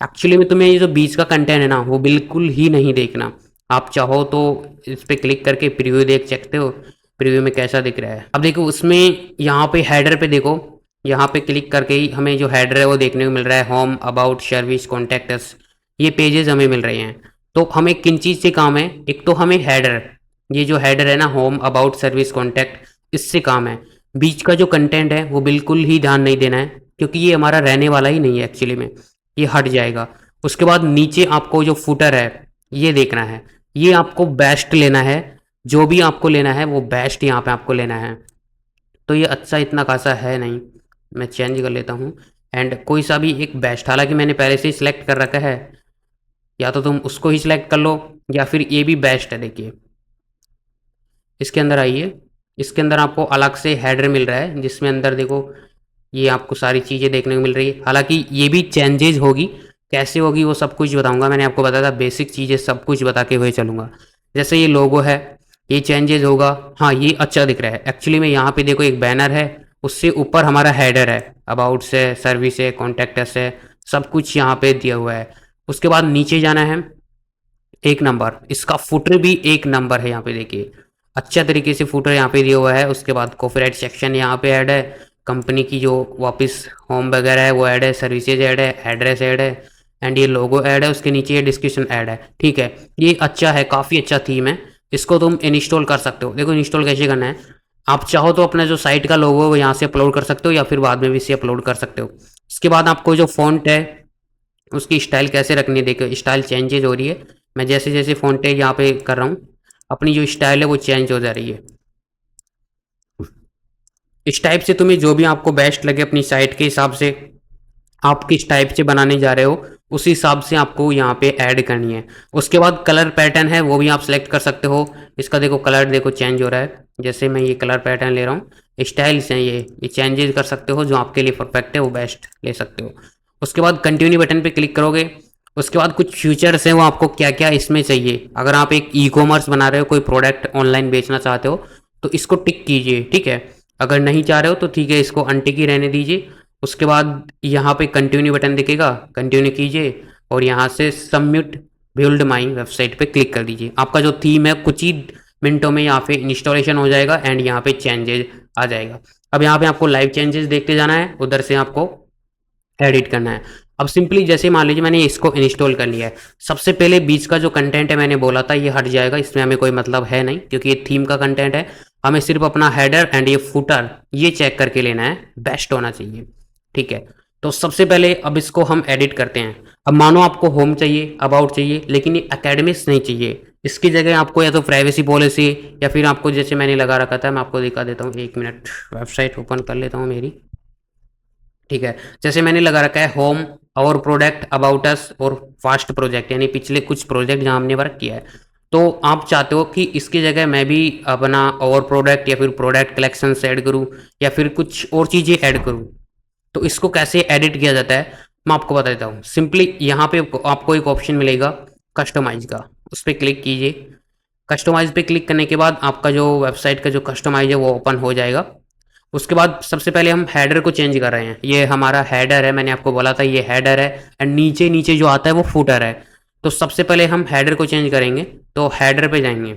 एक्चुअली में तुम्हें ये जो बीच का कंटेंट है ना वो बिल्कुल ही नहीं देखना, आप चाहो तो इस पर क्लिक करके प्रीव्यू देख सकते हो, प्रीव्यू में कैसा दिख रहा है। अब देखो उसमें यहाँ पे हेडर पे देखो, यहाँ पे क्लिक करके ही हमें जो हेडर है वो देखने को मिल रहा है, home, about, service, contact us, ये पेजेस हमें मिल रहे हैं। तो हमें किन चीज़ से काम है, एक तो हमें हेडर, ये जो हेडर है ना होम, अबाउट, सर्विस, कॉन्टैक्ट, इससे काम है। बीच का जो कंटेंट है वो बिल्कुल ही ध्यान नहीं देना है, क्योंकि ये हमारा रहने वाला ही नहीं है एक्चुअली में, ये हट जाएगा। उसके बाद नीचे आपको जो फुटर है ये देखना है, ये आपको बेस्ट लेना है, जो भी आपको लेना है वो बेस्ट यहाँ पे आपको लेना है। तो ये अच्छा इतना खासा है नहीं, मैं चेंज कर लेता हूँ एंड कोई सा भी एक बेस्ट, हालांकि मैंने पहले से ही सिलेक्ट कर रखा है, या तो तुम उसको ही सिलेक्ट कर लो या फिर ये भी बेस्ट है। देखिए इसके अंदर आइए, इसके अंदर आपको अलग से हेडर मिल रहा है जिसमें अंदर देखो ये आपको सारी चीज़ें देखने को मिल रही है। हालांकि ये भी चेंजेज होगी, कैसे होगी वो सब कुछ बताऊंगा, मैंने आपको बताया था बेसिक चीज़ें सब कुछ बता के हुए चलूँगा। जैसे ये लोगो है ये चेंजेज होगा, हाँ ये अच्छा दिख रहा है एक्चुअली में। यहाँ पे देखो एक बैनर है, उससे ऊपर हमारा हेडर है, अबाउट से, सर्विस है, कॉन्टैक्ट अस है, सब कुछ यहाँ पे दिया हुआ है। उसके बाद नीचे जाना है, एक नंबर, इसका फुटर भी एक नंबर है, यहाँ पे देखिए अच्छा तरीके से फुटर यहाँ पे दिया हुआ है। उसके बाद कॉपीराइट सेक्शन यहाँ पे ऐड है, कंपनी की जो वापस होम वगैरह है वो ऐड है, सर्विसेज ऐड है, एड्रेस ऐड है एंड ये लोगो ऐड है, उसके नीचे ये डिस्क्रिप्शन ऐड है, ठीक है। ये अच्छा है, काफ़ी अच्छा थीम है, इसको तुम इंस्टॉल कर सकते हो। देखो इंस्टॉल कैसे करना है, आप चाहो तो अपना जो साइट का लोगो वो यहाँ से अपलोड कर सकते हो या फिर बाद में भी इसे अपलोड कर सकते हो। इसके बाद आपको जो फॉन्ट है उसकी स्टाइल कैसे रखनी है, देखो स्टाइल चेंजेज हो रही है, मैं जैसे जैसे फॉन्ट है यहाँ पे कर रहा हूँ अपनी जो स्टाइल है वो चेंज हो जा रही है। इस टाइप से तुम्हें जो भी आपको बेस्ट लगे अपनी साइट के हिसाब से, आप किस टाइप से बनाने जा रहे हो उस हिसाब से आपको यहाँ पे ऐड करनी है। उसके बाद कलर पैटर्न है वो भी आप सेलेक्ट कर सकते हो, इसका देखो कलर देखो चेंज हो रहा है, जैसे मैं ये कलर पैटर्न ले रहा हूँ, स्टाइल्स हैं ये चेंजेस कर सकते हो, जो आपके लिए परफेक्ट है वो बेस्ट ले सकते हो। उसके बाद कंटिन्यू बटन पे क्लिक करोगे, उसके बाद कुछ फीचर्स हैं वो आपको क्या क्या इसमें चाहिए। अगर आप एक ई कॉमर्स बना रहे हो, कोई प्रोडक्ट ऑनलाइन बेचना चाहते हो तो इसको टिक कीजिए, ठीक है। अगर नहीं चाह रहे हो तो ठीक है इसको अनटिक ही रहने दीजिए। उसके बाद यहाँ पे कंटिन्यू बटन दिखेगा, कंटिन्यू कीजिए और यहाँ से सबमिट बिल्ड माई वेबसाइट पे क्लिक कर दीजिए। आपका जो थीम है कुछ ही मिनटों में यहाँ पे इंस्टॉलेशन हो जाएगा एंड यहाँ पे चेंजेस आ जाएगा। अब यहाँ पे आपको लाइव चेंजेस देखते जाना है, उधर से आपको एडिट करना है। अब सिंपली जैसे मान लीजिए मैंने इसको इंस्टॉल कर लिया है, सबसे पहले बीच का जो कंटेंट है मैंने बोला था ये हट जाएगा, इसमें हमें कोई मतलब है नहीं क्योंकि ये थीम का कंटेंट है। हमें सिर्फ अपना हेडर एंड ये फुटर ये चेक करके लेना है, बेस्ट होना चाहिए, ठीक है। तो सबसे पहले अब इसको हम एडिट करते हैं। अब मानो आपको होम चाहिए, अबाउट चाहिए, लेकिन ये एकेडमिक्स नहीं चाहिए, इसकी जगह आपको या तो प्राइवेसी पॉलिसी या फिर आपको जैसे मैंने लगा रखा था, मैं आपको दिखा देता हूँ, एक मिनट वेबसाइट ओपन कर लेता हूँ मेरी, ठीक है। जैसे मैंने लगा रखा है होम, और प्रोडक्ट, अबाउट अस और फास्ट प्रोजेक्ट, यानी पिछले कुछ प्रोजेक्ट जहाँ हमने वर्क किया है। तो आप चाहते हो कि इसकी जगह मैं भी अपना और प्रोडक्ट या फिर प्रोडक्ट कलेक्शन ऐड करूँ या फिर कुछ और चीज़ें ऐड करूँ, तो इसको कैसे एडिट किया जाता है मैं आपको बता देता हूँ। सिंपली यहाँ पे आपको एक ऑप्शन मिलेगा कस्टमाइज का, उस पर क्लिक कीजिए। कस्टमाइज़ पे क्लिक करने के बाद आपका जो वेबसाइट का जो कस्टमाइज़ है वो ओपन हो जाएगा। उसके बाद सबसे पहले हम हेडर को चेंज कर रहे हैं। ये हमारा हेडर है, मैंने आपको बोला था ये हेडर है, एंड नीचे नीचे जो आता है वो फूटर है। तो सबसे पहले हम हेडर को चेंज करेंगे, तो हेडर पे जाएंगे।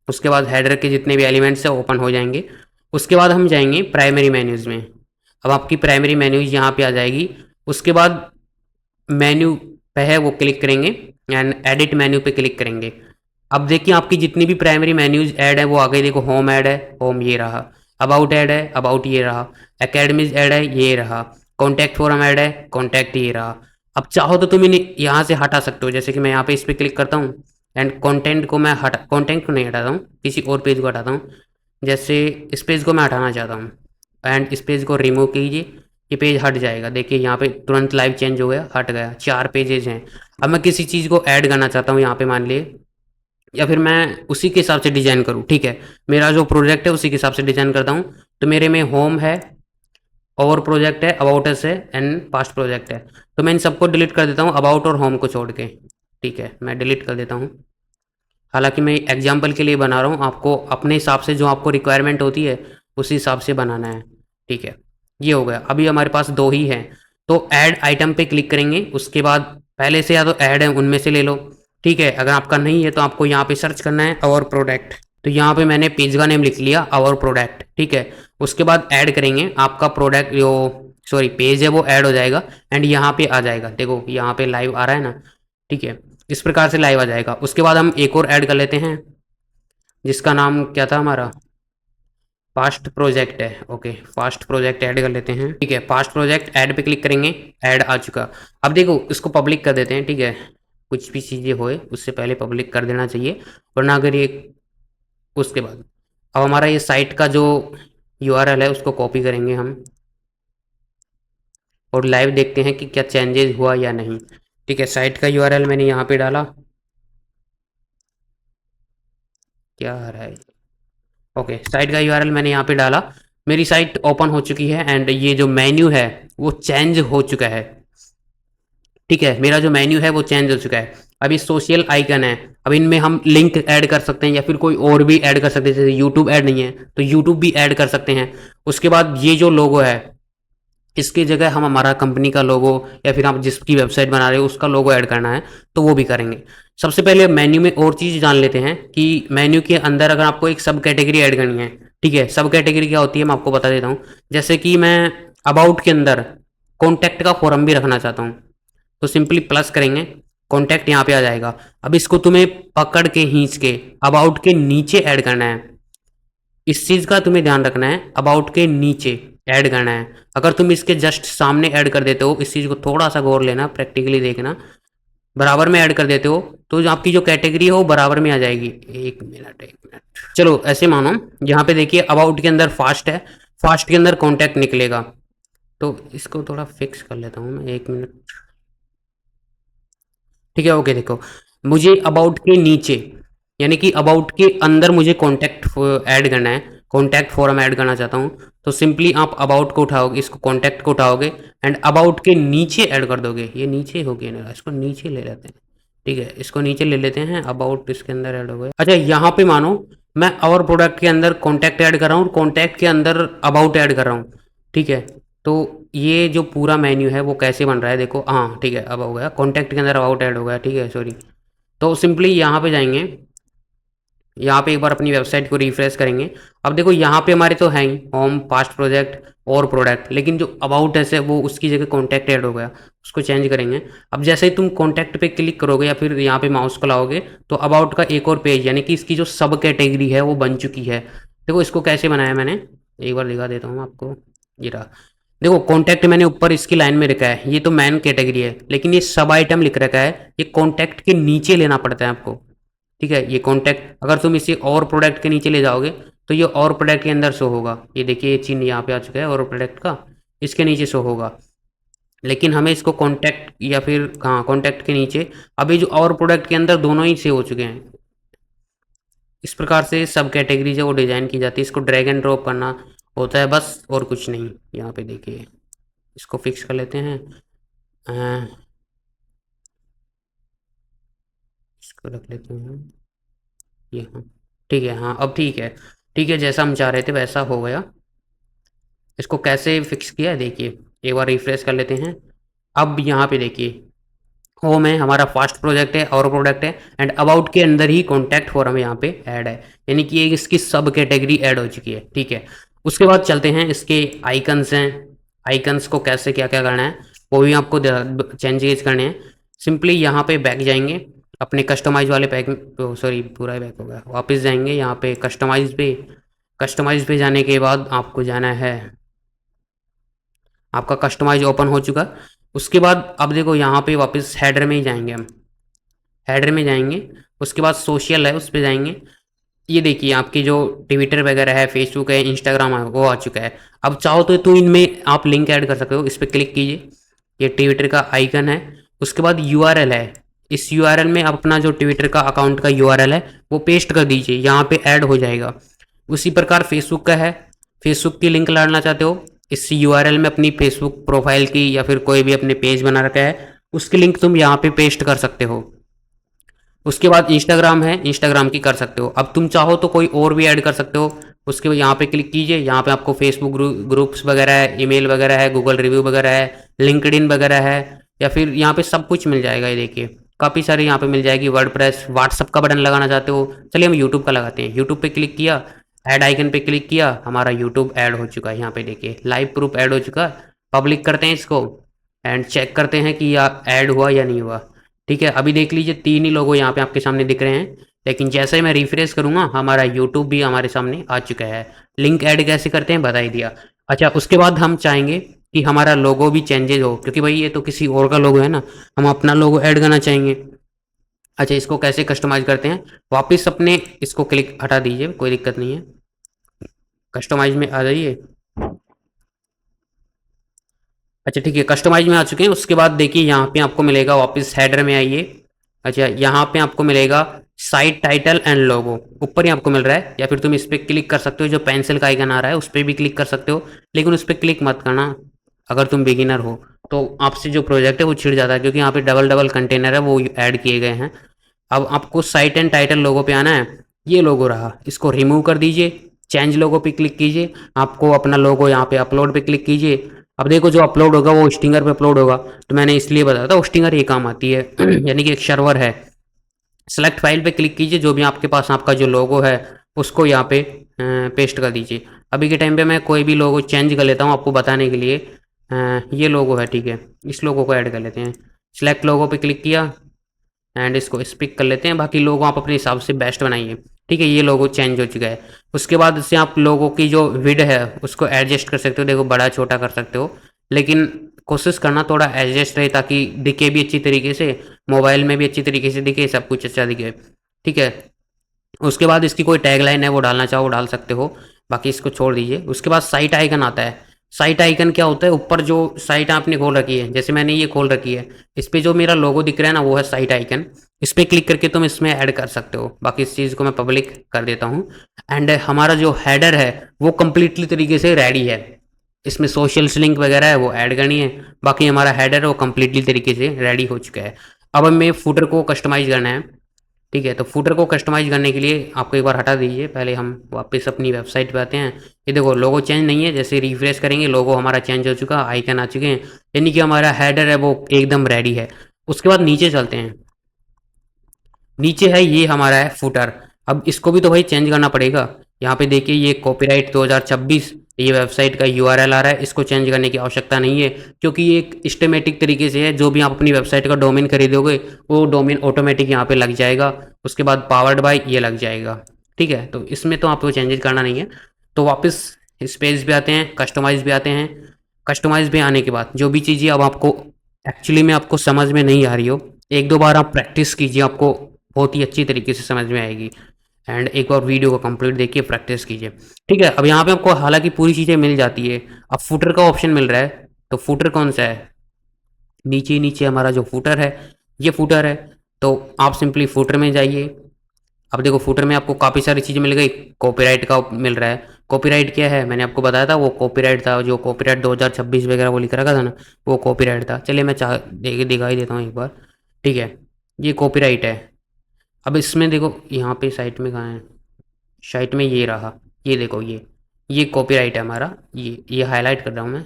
उसके बाद हेडर के जितने भी एलिमेंट्स हैं ओपन हो जाएंगे। उसके बाद हम जाएंगे प्राइमरी मेन्यूज़ में। अब आपकी प्राइमरी मेन्यूज़ यहाँ पे आ जाएगी। उसके बाद मेन्यू पे है वो क्लिक करेंगे एंड एडिट मेन्यू पे क्लिक करेंगे। अब देखिए आपकी जितनी भी प्राइमरी मेन्यूज ऐड है वो आ गई। देखो होम ऐड है, होम ये रहा। अबाउट ऐड है, अबाउट ये रहा। एकेडमीज ऐड है, ये रहा। कॉन्टैक्ट फॉरम ऐड है, कॉन्टैक्ट ये रहा। अब चाहो तो तुम इन्हें यहाँ से हटा सकते हो, जैसे कि मैं यहाँ पे इस पर क्लिक करता हूँ एंड कंटेंट को मैं हटा, कंटेंट को नहीं हटाता हूँ, किसी और पेज को हटाता हूँ। जैसे इस पेज को मैं हटाना चाहता हूँ एंड इस पेज को रिमूव कीजिए, ये पेज हट जाएगा। देखिए यहाँ पे तुरंत लाइव चेंज हो गया, हट गया। 4 पेजेज हैं। अब मैं किसी चीज़ को ऐड करना चाहता हूँ यहाँ पे मान लिए, या फिर मैं उसी के हिसाब से डिज़ाइन करूँ, ठीक है। मेरा जो प्रोजेक्ट है उसी के हिसाब से डिज़ाइन करता हूँ। तो मेरे में होम है, और प्रोजेक्ट है, अबाउट अस है एंड पास्ट प्रोजेक्ट है। तो मैं इन सबको डिलीट कर देता हूँ, अबाउट और होम को छोड़ के। ठीक है, मैं डिलीट कर देता हूँ। हालांकि मैं एग्जाम्पल के लिए बना रहा हूँ, आपको अपने हिसाब से जो आपको रिक्वायरमेंट होती है उसी हिसाब से बनाना है। ठीक है, ये हो गया। अभी हमारे पास 2 ही हैं। तो ऐड आइटम पे क्लिक करेंगे। उसके बाद पहले से या तो ऐड है उनमें से ले लो, ठीक है। अगर आपका नहीं है तो आपको यहाँ पे सर्च करना है आवर प्रोडक्ट। तो यहाँ पे मैंने पेज का नेम लिख लिया आवर प्रोडक्ट, ठीक है। उसके बाद ऐड करेंगे, आपका प्रोडक्ट जो सॉरी पेज है वो ऐड हो जाएगा एंड यहाँ पे आ जाएगा। देखो यहाँ पे लाइव आ रहा है ना, ठीक है। इस प्रकार से लाइव आ जाएगा। उसके बाद हम एक और ऐड कर लेते हैं, जिसका नाम क्या था हमारा, पास्ट प्रोजेक्ट है। ओके, फास्ट प्रोजेक्ट ऐड कर लेते हैं, ठीक है। पास्ट प्रोजेक्ट ऐड पे क्लिक करेंगे, ऐड आ चुका। अब देखो इसको पब्लिक कर देते हैं, ठीक है। कुछ भी चीज़ें होए उससे पहले पब्लिक कर देना चाहिए, वरना अगर ये उसके बाद अब हमारा ये साइट का जो यूआरएल है उसको कॉपी करेंगे हम, और लाइव देखते हैं कि क्या चेंजेस हुआ या नहीं। ठीक है, साइट का यूआरएल मैंने यहाँ पे डाला, क्या आ रहा है। ओके, साइट का यूआरएल मैंने यहाँ पे डाला। मेरी साइट ओपन हो चुकी है एंड ये जो मेन्यू है वो चेंज हो चुका है, ठीक है। मेरा जो मेन्यू है वो चेंज हो चुका है। अब ये सोशल आइकन है, अब इनमें हम लिंक ऐड कर सकते हैं या फिर कोई और भी ऐड कर सकते हैं। जैसे यूट्यूब ऐड नहीं है तो यूट्यूब भी ऐड कर सकते हैं। उसके बाद ये जो लोगो है इसकी जगह हम हमारा कंपनी का लोगो या फिर आप जिसकी वेबसाइट बना रहे हो उसका लोगो ऐड करना है तो वो भी करेंगे। सबसे पहले मेन्यू में और चीज़ जान लेते हैं कि मेन्यू के अंदर अगर आपको एक सब कैटेगरी ऐड करनी है, ठीक है। सब कैटेगरी क्या होती है मैं आपको बता देता हूँ। जैसे कि मैं अबाउट के अंदर कॉन्टैक्ट का फॉरम भी रखना चाहता हूँ, तो सिंपली प्लस करेंगे, कॉन्टैक्ट यहाँ पे आ जाएगा। अब इसको तुम्हें पकड़ के खींच के अबाउट के नीचे ऐड करना है। इस चीज़ का तुम्हें ध्यान रखना है, अबाउट के नीचे ऐड करना है। अगर तुम इसके जस्ट सामने ऐड कर देते हो, इस चीज़ को थोड़ा सा गौर लेना, प्रैक्टिकली देखना, बराबर में ऐड कर देते हो तो जो आपकी जो कैटेगरी है वो बराबर में आ जाएगी। एक मिनट एक मिनट, चलो ऐसे मानो यहाँ पे देखिए अबाउट के अंदर फास्ट है, फास्ट के अंदर कॉन्टैक्ट निकलेगा। तो इसको थोड़ा फिक्स कर लेता हूँ मैं, एक मिनट, ठीक है। ओके, देखो मुझे अबाउट के नीचे यानी कि अबाउट के अंदर मुझे कॉन्टैक्ट ऐड करना है, कॉन्टैक्ट फॉरम ऐड करना चाहता हूँ। तो सिंपली आप अबाउट को उठाओगे, इसको कॉन्टैक्ट को उठाओगे एंड अबाउट के नीचे ऐड कर दोगे। ये नीचे हो गया ना, इसको नीचे ले लेते हैं, ठीक है। इसको नीचे ले लेते हैं, अबाउट इसके अंदर ऐड हो गया। अच्छा, यहाँ पे मानो मैं और प्रोडक्ट के अंदर कॉन्टैक्ट ऐड कर रहा हूँ और कॉन्टैक्ट के अंदर अबाउट ऐड कर रहा हूँ, ठीक है। तो ये जो पूरा मेन्यू है वो कैसे बन रहा है देखो, हाँ ठीक है, अब हो गया कॉन्टैक्ट के अंदर अबाउट ऐड हो गया, ठीक है, सॉरी। तो सिंपली यहाँ पे जाएंगे, यहाँ पे एक बार अपनी वेबसाइट को रिफ्रेश करेंगे। अब देखो यहाँ पे हमारे तो हैं ही होम, पास्ट प्रोजेक्ट और प्रोडक्ट, लेकिन जो अबाउट है वो उसकी जगह कॉन्टैक्ट ऐड हो गया, उसको चेंज करेंगे। अब जैसे ही तुम कॉन्टैक्ट पे क्लिक करोगे या फिर यहाँ पे माउस को लाओगे तो अबाउट का एक और पेज यानी कि इसकी जो सब कैटेगरी है वो बन चुकी है। देखो इसको कैसे बनाया मैंने, एक बार दिखा देता हूँ आपको। ये रहा, देखो कॉन्टैक्ट मैंने ऊपर इसकी लाइन में रखा है, ये तो मेन कैटेगरी है, लेकिन ये सब आइटम लिख रखा है, ये कॉन्टैक्ट के नीचे लेना पड़ता है आपको, ठीक है। ये कॉन्टैक्ट अगर तुम इसे और प्रोडक्ट के नीचे ले जाओगे तो ये और प्रोडक्ट के अंदर शो होगा। ये देखिए ये चिन्ह यहाँ पे आ चुका है और प्रोडक्ट का, इसके नीचे शो होगा। लेकिन हमें इसको कॉन्टैक्ट या फिर हाँ कॉन्टैक्ट के नीचे, अभी जो और प्रोडक्ट के अंदर दोनों ही सेव हो चुके हैं। इस प्रकार से सब कैटेगरी जो वो डिज़ाइन की जाती है, इसको ड्रैग एंड ड्रॉप करना होता है बस, और कुछ नहीं। यहाँ पे देखिए इसको फिक्स कर लेते हैं, इसको रख लेते हैं ये, हाँ ठीक है, हाँ अब ठीक है। ठीक है, जैसा हम चाह रहे थे वैसा हो गया। इसको कैसे फिक्स किया है देखिए, एक बार रिफ्रेश कर लेते हैं। अब यहाँ पे देखिए, होम है हमारा, फास्ट प्रोजेक्ट है और प्रोडक्ट है, एंड अबाउट के अंदर ही कॉन्टैक्ट फॉरम यहाँ पे ऐड है, यानी कि एक इसकी सब कैटेगरी ऐड हो चुकी है। ठीक है, उसके बाद चलते हैं, इसके आइकन्स हैं, आइकन्स को कैसे क्या क्या करना है वो भी आपको चेंजेस करने हैं। सिंपली यहाँ पे बैक जाएंगे अपने कस्टमाइज वाले पैक, सॉरी पूरा ही बैक हो गया, वापस जाएंगे यहाँ पे कस्टमाइज पे। कस्टमाइज पे जाने के बाद आपको जाना है, आपका कस्टमाइज ओपन हो चुका। उसके बाद अब देखो यहाँ पे वापस हेडर में ही जाएंगे हम, हेडर में जाएंगे, उसके बाद सोशल है उस पर जाएंगे। ये देखिए आपकी जो ट्विटर वगैरह है, फेसबुक है, इंस्टाग्राम है, वो आ चुका है। अब चाहो तो इनमें आप लिंक ऐड कर सकते हो, इस पर क्लिक कीजिए, ये ट्विटर का आइकन है। उसके बाद यूआरएल है, इस यूआरएल में आप अपना जो ट्विटर का अकाउंट का यूआरएल है वो पेस्ट कर दीजिए, यहाँ पे ऐड हो जाएगा। उसी प्रकार फेसबुक का है, फेसबुक की लिंक डालना चाहते हो, इस यूआरएल में अपनी फेसबुक प्रोफाइल की या फिर कोई भी अपने पेज बना रखा है उसकी लिंक तुम यहाँ पे पेस्ट कर सकते हो। उसके बाद इंस्टाग्राम है, इंस्टाग्राम की कर सकते हो। अब तुम चाहो तो कोई और भी ऐड कर सकते हो। उसके बाद यहाँ पे क्लिक कीजिए, यहाँ पे आपको फेसबुक ग्रुप्स वगैरह है, ईमेल वगैरह है, गूगल रिव्यू वगैरह है, लिंक्डइन वगैरह है, या फिर यहाँ पे सब कुछ मिल जाएगा। ये देखिए काफ़ी सारे यहाँ पे मिल जाएगी, वर्डप्रेस, व्हाट्सअप का बटन लगाना चाहते हो, चलिए हम यूट्यूब का लगाते हैं। यूट्यूब पे क्लिक किया, ऐड आइकन पे क्लिक किया, हमारा यूट्यूब ऐड हो चुका है। यहाँ पे देखिए लाइव प्रूफ ऐड हो चुका है। पब्लिक करते हैं इसको एंड चेक करते हैं कि यह ऐड हुआ या नहीं हुआ। ठीक है, अभी देख लीजिए 3 ही लोगो यहाँ पे आपके सामने दिख रहे हैं, लेकिन जैसे ही मैं रिफ्रेश करूँगा हमारा यूट्यूब भी हमारे सामने आ चुका है। लिंक ऐड कैसे करते हैं बता ही दिया। अच्छा, उसके बाद हम चाहेंगे कि हमारा लोगो भी चेंजेज हो, क्योंकि भाई ये तो किसी और का लोगो है ना, हम अपना लोगो ऐड करना चाहेंगे। अच्छा, इसको कैसे कस्टमाइज़ करते हैं, वापस अपने इसको क्लिक हटा दीजिए, कोई दिक्कत नहीं है, कस्टमाइज़ में आ जाइए। अच्छा ठीक है, कस्टमाइज में आ चुके हैं। उसके बाद देखिए यहाँ पे आपको मिलेगा, वापस हेडर में आइए। अच्छा, यहाँ पे आपको मिलेगा साइट टाइटल एंड लोगो, ऊपर ही आपको मिल रहा है, या फिर तुम इस पर क्लिक कर सकते हो, जो पेंसिल का आइकन आ रहा है उस पर भी क्लिक कर सकते हो, लेकिन उस पर क्लिक मत करना अगर तुम बिगिनर हो, तो आपसे जो प्रोजेक्ट है वो छिड़ जाता है, क्योंकि यहाँ पे डबल डबल कंटेनर है वो ऐड किए गए हैं। अब आपको साइट एंड टाइटल लोगो पे आना है, ये लोगो रहा, इसको रिमूव कर दीजिए, चेंज लोगो पे क्लिक कीजिए, आपको अपना लोगो यहाँ पे अपलोड पे क्लिक कीजिए। अब देखो जो अपलोड होगा वो स्टिंगर पे अपलोड होगा, तो मैंने इसलिए बताया था स्टिंगर ये काम आती है यानी कि एक सर्वर है। सेलेक्ट फाइल पे क्लिक कीजिए, जो भी आपके पास आपका जो लोगो है उसको यहाँ पे पेस्ट कर दीजिए। अभी के टाइम पे मैं कोई भी लोगो चेंज कर लेता हूँ आपको बताने के लिए। ये लोगो है, ठीक है, इस लोगो को ऐड कर लेते हैं। सिलेक्ट लोगो पे क्लिक किया एंड इसको स्पिक कर लेते हैं, बाकी लोगो आप अपने हिसाब से बेस्ट बनाइए। ठीक है, ये लोगो चेंज हो चुका है। उसके बाद इससे आप लोगों की जो विड है उसको एडजस्ट कर सकते हो, देखो बड़ा छोटा कर सकते हो, लेकिन कोशिश करना थोड़ा एडजस्ट रहे ताकि दिखे भी अच्छी तरीके से, मोबाइल में भी अच्छी तरीके से दिखे, सब कुछ अच्छा दिखे। ठीक है, उसके बाद इसकी कोई टैगलाइन है वो डालना चाहो वो डाल सकते हो, बाकी इसको छोड़ दीजिए। उसके बाद साइट आइकन आता है। साइट आइकन क्या होता है, ऊपर जो साइट आपने खोल रखी है, जैसे मैंने ये खोल रखी है, इस पर जो मेरा लोगो दिख रहा है ना वो है साइट आइकन, इस पर क्लिक करके तुम इसमें ऐड कर सकते हो। बाकी इस चीज़ को मैं पब्लिक कर देता हूँ। एंड हमारा जो हेडर है वो कम्प्लीटली तरीके से रेडी है, इसमें सोशल लिंक वगैरह है वो ऐड करनी है, बाकी हमारा हेडर है वो कम्प्लीटली तरीके से रेडी हो चुका है। अब हमें फुटर को कस्टमाइज़ करना है। ठीक है, तो फुटर को कस्टमाइज़ करने के लिए आपको एक बार हटा दीजिए, पहले हम वापस अपनी वेबसाइट पे आते हैं। ये देखो लोगो चेंज नहीं है, जैसे रिफ्रेश करेंगे लोगो हमारा चेंज हो चुका, आइकन आ चुके हैं, यानी कि हमारा हेडर है वो एकदम रेडी है। उसके बाद नीचे चलते हैं, नीचे है ये हमारा है फुटर। अब इसको भी तो भाई चेंज करना पड़ेगा। यहाँ पे देखिए ये कॉपीराइट 2026 ये वेबसाइट का यूआरएल आ रहा है, इसको चेंज करने की आवश्यकता नहीं है, क्योंकि ये एक सिस्टमेटिक तरीके से है, जो भी आप अपनी वेबसाइट का डोमेन खरीदोगे वो डोमेन ऑटोमेटिक यहाँ पे लग जाएगा। उसके बाद पावर्ड बाय ये लग जाएगा। ठीक है, तो इसमें तो आपको चेंजेस करना नहीं है। तो वापस इस पेज पे आते हैं, कस्टमाइज़ पे आते हैं। कस्टमाइज़ पे आने के बाद जो भी चीज़ें अब आपको एक्चुअली में आपको समझ में नहीं आ रही हो, एक दो बार आप प्रैक्टिस कीजिए, आपको बहुत ही अच्छी तरीके से समझ में आएगी। एंड एक बार वीडियो को कंप्लीट देखिए, प्रैक्टिस कीजिए। ठीक है, अब यहाँ पे आपको हालांकि पूरी चीज़ें मिल जाती है। अब फुटर का ऑप्शन मिल रहा है, तो फुटर कौन सा है, नीचे नीचे हमारा जो फुटर है ये फुटर है, तो आप सिंपली फुटर में जाइए। अब देखो फुटर में आपको काफ़ी सारी चीज़ें मिल गई, कॉपीराइट का मिल रहा है। कॉपीराइट क्या है, मैंने आपको बताया था वो कॉपीराइट था, जो कॉपीराइट 2026 वगैरह वो लिख रखा था ना, वो कॉपीराइट था। चलिए मैं चाह दिखाई देता हूँ एक बार। ठीक है, ये कॉपीराइट है। अब इसमें देखो यहाँ पे साइट में कहाँ है, साइट में ये रहा, ये देखो ये कॉपीराइट है हमारा, ये हाईलाइट कर रहा हूँ मैं,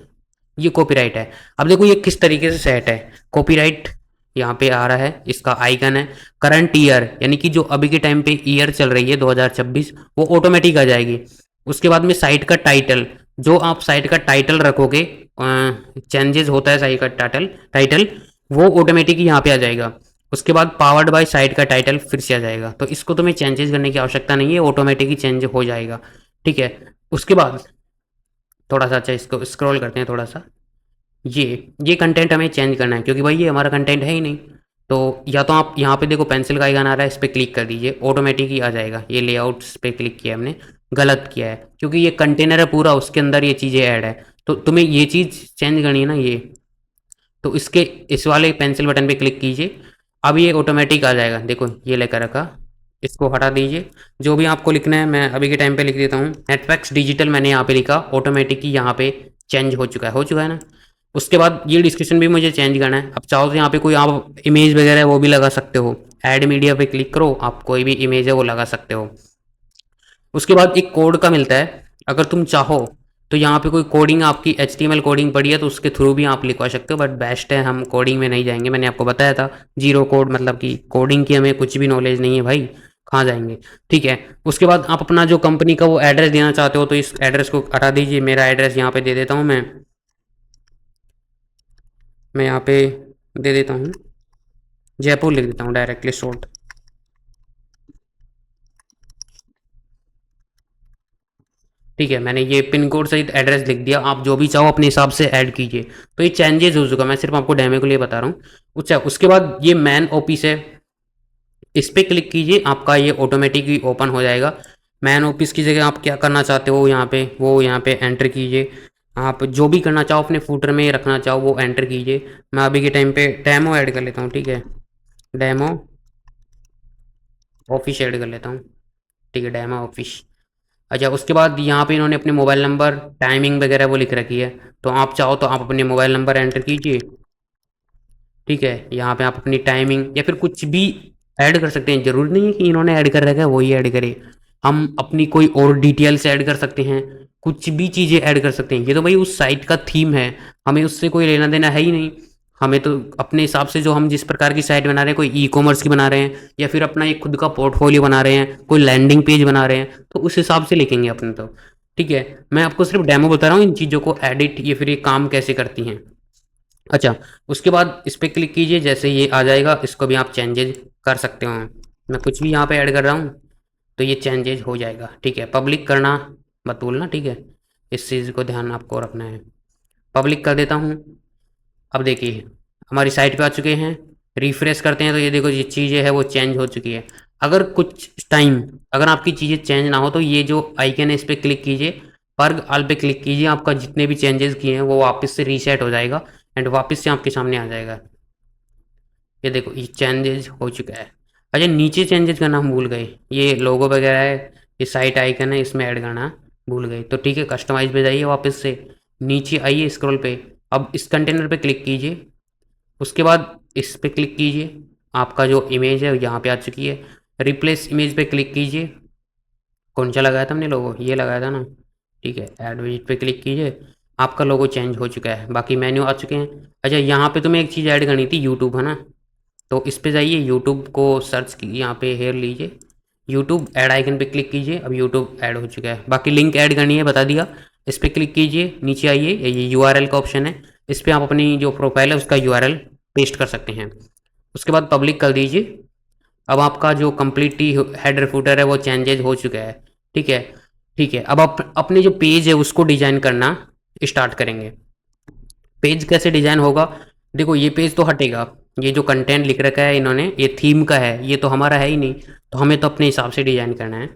ये कॉपीराइट है। अब देखो ये किस तरीके से सेट है, कॉपीराइट यहाँ पे आ रहा है, इसका आइकन है, करंट ईयर यानी कि जो अभी के टाइम पे ईयर चल रही है 2026, वो ऑटोमेटिक आ जाएगी। उसके बाद में साइट का टाइटल, जो आप साइट का टाइटल रखोगे, चेंजेस होता है साइट का टाइटल टाइटल वो ऑटोमेटिक यहाँ पे आ जाएगा। उसके बाद पावर्ड बाय साइट का टाइटल फिर से आ जाएगा, तो इसको तुम्हें चेंजेस करने की आवश्यकता नहीं है, ऑटोमेटिक ही चेंज हो जाएगा। ठीक है, उसके बाद थोड़ा सा, अच्छा इसको स्क्रॉल करते हैं थोड़ा सा, ये कंटेंट हमें चेंज करना है क्योंकि भाई ये हमारा कंटेंट है ही नहीं। तो या तो आप यहाँ पे देखो पेंसिल का आइकन आ रहा है, इस पर क्लिक कर दीजिए, ऑटोमेटिक ही आ जाएगा। ये लेआउट्स पे क्लिक किया हमने, गलत किया है क्योंकि ये कंटेनर है पूरा, उसके अंदर ये चीज़ें ऐड है, तो तुम्हें ये चीज़ चेंज करनी है ना ये, तो इसके इस वाले पेंसिल बटन पे क्लिक कीजिए। अब ये ऑटोमेटिक आ जाएगा, देखो ये लेकर रखा, इसको हटा दीजिए। जो भी आपको लिखना है मैं अभी के टाइम पे लिख देता हूँ, नेटफ्लिक्स डिजिटल मैंने यहाँ पे लिखा, ऑटोमेटिक ही यहाँ पे चेंज हो चुका है ना। उसके बाद ये डिस्क्रिप्शन भी मुझे चेंज करना है। अब चाहो तो यहाँ पे कोई आप इमेज वगैरह है वो भी लगा सकते हो, ऐड मीडिया पे क्लिक करो, आप कोई भी इमेज है वो लगा सकते हो। उसके बाद एक कोड का मिलता है, अगर तुम चाहो तो यहाँ पे कोई कोडिंग आपकी HTML कोडिंग पड़ी है तो उसके थ्रू भी आप लिखवा सकते हो, बट बेस्ट है हम कोडिंग में नहीं जाएंगे, मैंने आपको बताया था जीरो कोड, मतलब कि कोडिंग की हमें कुछ भी नॉलेज नहीं है भाई, कहाँ जाएंगे। ठीक है, उसके बाद आप अपना जो कंपनी का वो एड्रेस देना चाहते हो तो इस एड्रेस को हटा दीजिए, मेरा एड्रेस यहाँ पे दे देता हूँ मैं यहाँ पे दे देता हूँ जयपुर, लिख देता हूँ डायरेक्टली शॉर्ट। ठीक है, मैंने ये पिन कोड सहित एड्रेस लिख दिया, आप जो भी चाहो अपने हिसाब से ऐड कीजिए। तो ये चेंजेस हो चुका, मैं सिर्फ आपको डेमो के लिए बता रहा हूँ। अच्छा, उसके बाद ये मैन ऑफिस है, इस पर क्लिक कीजिए, आपका ये ऑटोमेटिकली ओपन हो जाएगा। मैन ऑफिस की जगह आप क्या करना चाहते हो यहाँ पे, वो यहाँ पे एंटर कीजिए। आप जो भी करना चाहो अपने फूटर में रखना चाहो वो एंटर कीजिए। मैं अभी के टाइम पे डेमो ऐड कर लेता हूँ, ठीक है, डेमो ऑफिस ऐड कर लेता हूँ। ठीक है, डेमो ऑफिस। अच्छा, उसके बाद यहाँ पे इन्होंने अपने मोबाइल नंबर, टाइमिंग वगैरह वो लिख रखी है, तो आप चाहो तो आप अपने मोबाइल नंबर एंटर कीजिए। ठीक है, यहाँ पे आप अपनी टाइमिंग या फिर कुछ भी ऐड कर सकते हैं, जरूरी नहीं है कि इन्होंने ऐड कर रखा है वही ऐड करें, हम अपनी कोई और डिटेल्स ऐड कर सकते हैं, कुछ भी चीज़ें ऐड कर सकते हैं। ये तो भाई उस साइट का थीम है, हमें उससे कोई लेना देना है ही नहीं। हमें तो अपने हिसाब से जो हम जिस प्रकार की साइट बना रहे हैं, कोई ई कॉमर्स की बना रहे हैं या फिर अपना एक खुद का पोर्टफोलियो बना रहे हैं, कोई लैंडिंग पेज बना रहे हैं, तो उस हिसाब से लिखेंगे अपने तो। ठीक है, मैं आपको सिर्फ डेमो बता रहा हूँ इन चीज़ों को एडिट या फिर ये काम कैसे करती हैं। अच्छा, उसके बाद इस पर क्लिक कीजिए, जैसे ये आ जाएगा इसको भी आप चेंजेज कर सकते हो। मैं कुछ भी यहाँ पे ऐड कर रहा हूँ तो ये चेंजेज हो जाएगा। ठीक है, पब्लिक करना मत भूलना, ठीक है, इस चीज़ को ध्यान आपको रखना है। पब्लिक कर देता हूँ। अब देखिए हमारी साइट पे आ चुके हैं, रिफ्रेश करते हैं तो ये देखो ये चीज़ें है वो चेंज हो चुकी है। अगर कुछ टाइम अगर आपकी चीज़ें चेंज ना हो तो ये जो आइकन है इस पर क्लिक कीजिए, पर्ग आल पे क्लिक कीजिए, आपका जितने भी चेंजेस किए हैं वो वापस से रीसेट हो जाएगा एंड वापस से आपके सामने आ जाएगा। ये देखो ये चेंजेस हो चुका है। अच्छा, नीचे चेंजेस करना हम भूल गए, ये लोगो वगैरह है, ये साइट आइकन है, इसमें ऐड करना भूल गए, तो ठीक है कस्टमाइज पे जाइए, वापस से नीचे आइए स्क्रॉल पे, अब इस कंटेनर पे क्लिक कीजिए, उसके बाद इस पे क्लिक कीजिए, आपका जो इमेज है यहाँ पे आ चुकी है। रिप्लेस इमेज पे क्लिक कीजिए, कौन सा लगाया था हमने लोगो, ये लगाया था ना। ठीक है, ऐड विजिट पे क्लिक कीजिए, आपका लोगो चेंज हो चुका है, बाकी मेन्यू आ चुके हैं। अच्छा, यहाँ पे तुम्हें एक चीज़ ऐड करनी थी, यूट्यूब है ना, तो इस पे जाइए, यूट्यूब को सर्च की यहाँ पे हेयर लीजिए, यूट्यूब ऐड आइकन पे क्लिक कीजिए, अब यूट्यूब ऐड हो चुका है। बाकी लिंक ऐड करनी है बता दिया, इस पर क्लिक कीजिए, नीचे आइए, ये URL का ऑप्शन है, इस पर आप अपनी जो प्रोफाइल है उसका URL पेस्ट कर सकते हैं। उसके बाद पब्लिक कर दीजिए। अब आपका जो कम्प्लीटली हेडर फुटर है वो चेंजेज हो चुका है। ठीक है, ठीक है, अब आप अपने जो पेज है उसको डिजाइन करना स्टार्ट करेंगे। पेज कैसे डिजाइन होगा, देखो ये पेज तो हटेगा, ये जो कंटेंट लिख रखा है इन्होंने ये थीम का है, ये तो हमारा है ही नहीं, तो हमें तो अपने हिसाब से डिजाइन करना है।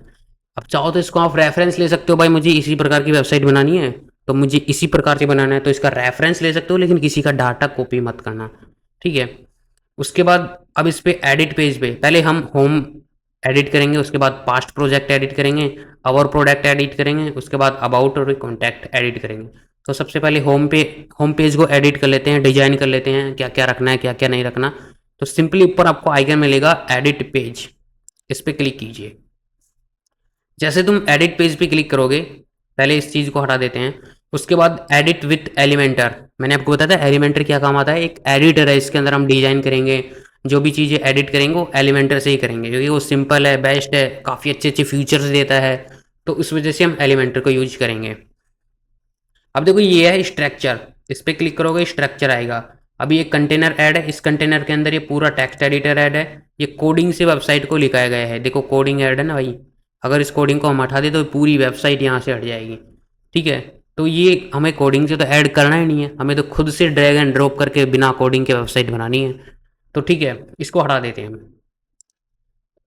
अब चाहो तो इसको आप रेफरेंस ले सकते हो, भाई मुझे इसी प्रकार की वेबसाइट बनानी है तो मुझे इसी प्रकार से बनाना है, तो इसका रेफरेंस ले सकते हो, लेकिन किसी का डाटा कॉपी मत करना। ठीक है, उसके बाद अब इस पे एडिट पेज पे पहले हम होम एडिट करेंगे, उसके बाद पास्ट प्रोजेक्ट एडिट करेंगे, अवर प्रोडक्ट एडिट करेंगे, उसके बाद अबाउट और कॉन्टैक्ट एडिट करेंगे। तो सबसे पहले होम पेज को एडिट कर लेते हैं, डिजाइन कर लेते हैं, क्या क्या रखना है क्या क्या नहीं रखना। तो सिंपली ऊपर आपको आइकन मिलेगा एडिट पेज, इस पर क्लिक कीजिए। जैसे तुम एडिट पेज पे क्लिक करोगे, पहले इस चीज़ को हटा देते हैं। उसके बाद एडिट विथ एलिमेंटर, मैंने आपको बताया था एलिमेंटर क्या काम आता है, एक एडिटर है, इसके अंदर हम डिजाइन करेंगे, जो भी चीज़ें एडिट करेंगे वो एलिमेंटर से ही करेंगे, क्योंकि वो सिंपल है, बेस्ट है, काफ़ी अच्छे अच्छे फीचर्स देता है, तो उस वजह से हम एलिमेंटर को यूज करेंगे। अब देखो ये है स्ट्रक्चर, इस पर क्लिक करोगे स्ट्रक्चर आएगा। अभी एक कंटेनर ऐड है, इस कंटेनर के अंदर ये पूरा टेक्स्ट एडिटर ऐड है, ये कोडिंग से वेबसाइट को लिखाया गया है, देखो कोडिंग ऐड है ना भाई, अगर इस कोडिंग को हम हटा दें तो पूरी वेबसाइट यहाँ से हट जाएगी। ठीक है, तो ये हमें कोडिंग से तो ऐड करना ही नहीं है, हमें तो खुद से ड्रैग एंड ड्रॉप करके बिना कोडिंग के वेबसाइट बनानी है। तो ठीक है, इसको हटा देते हैं हम।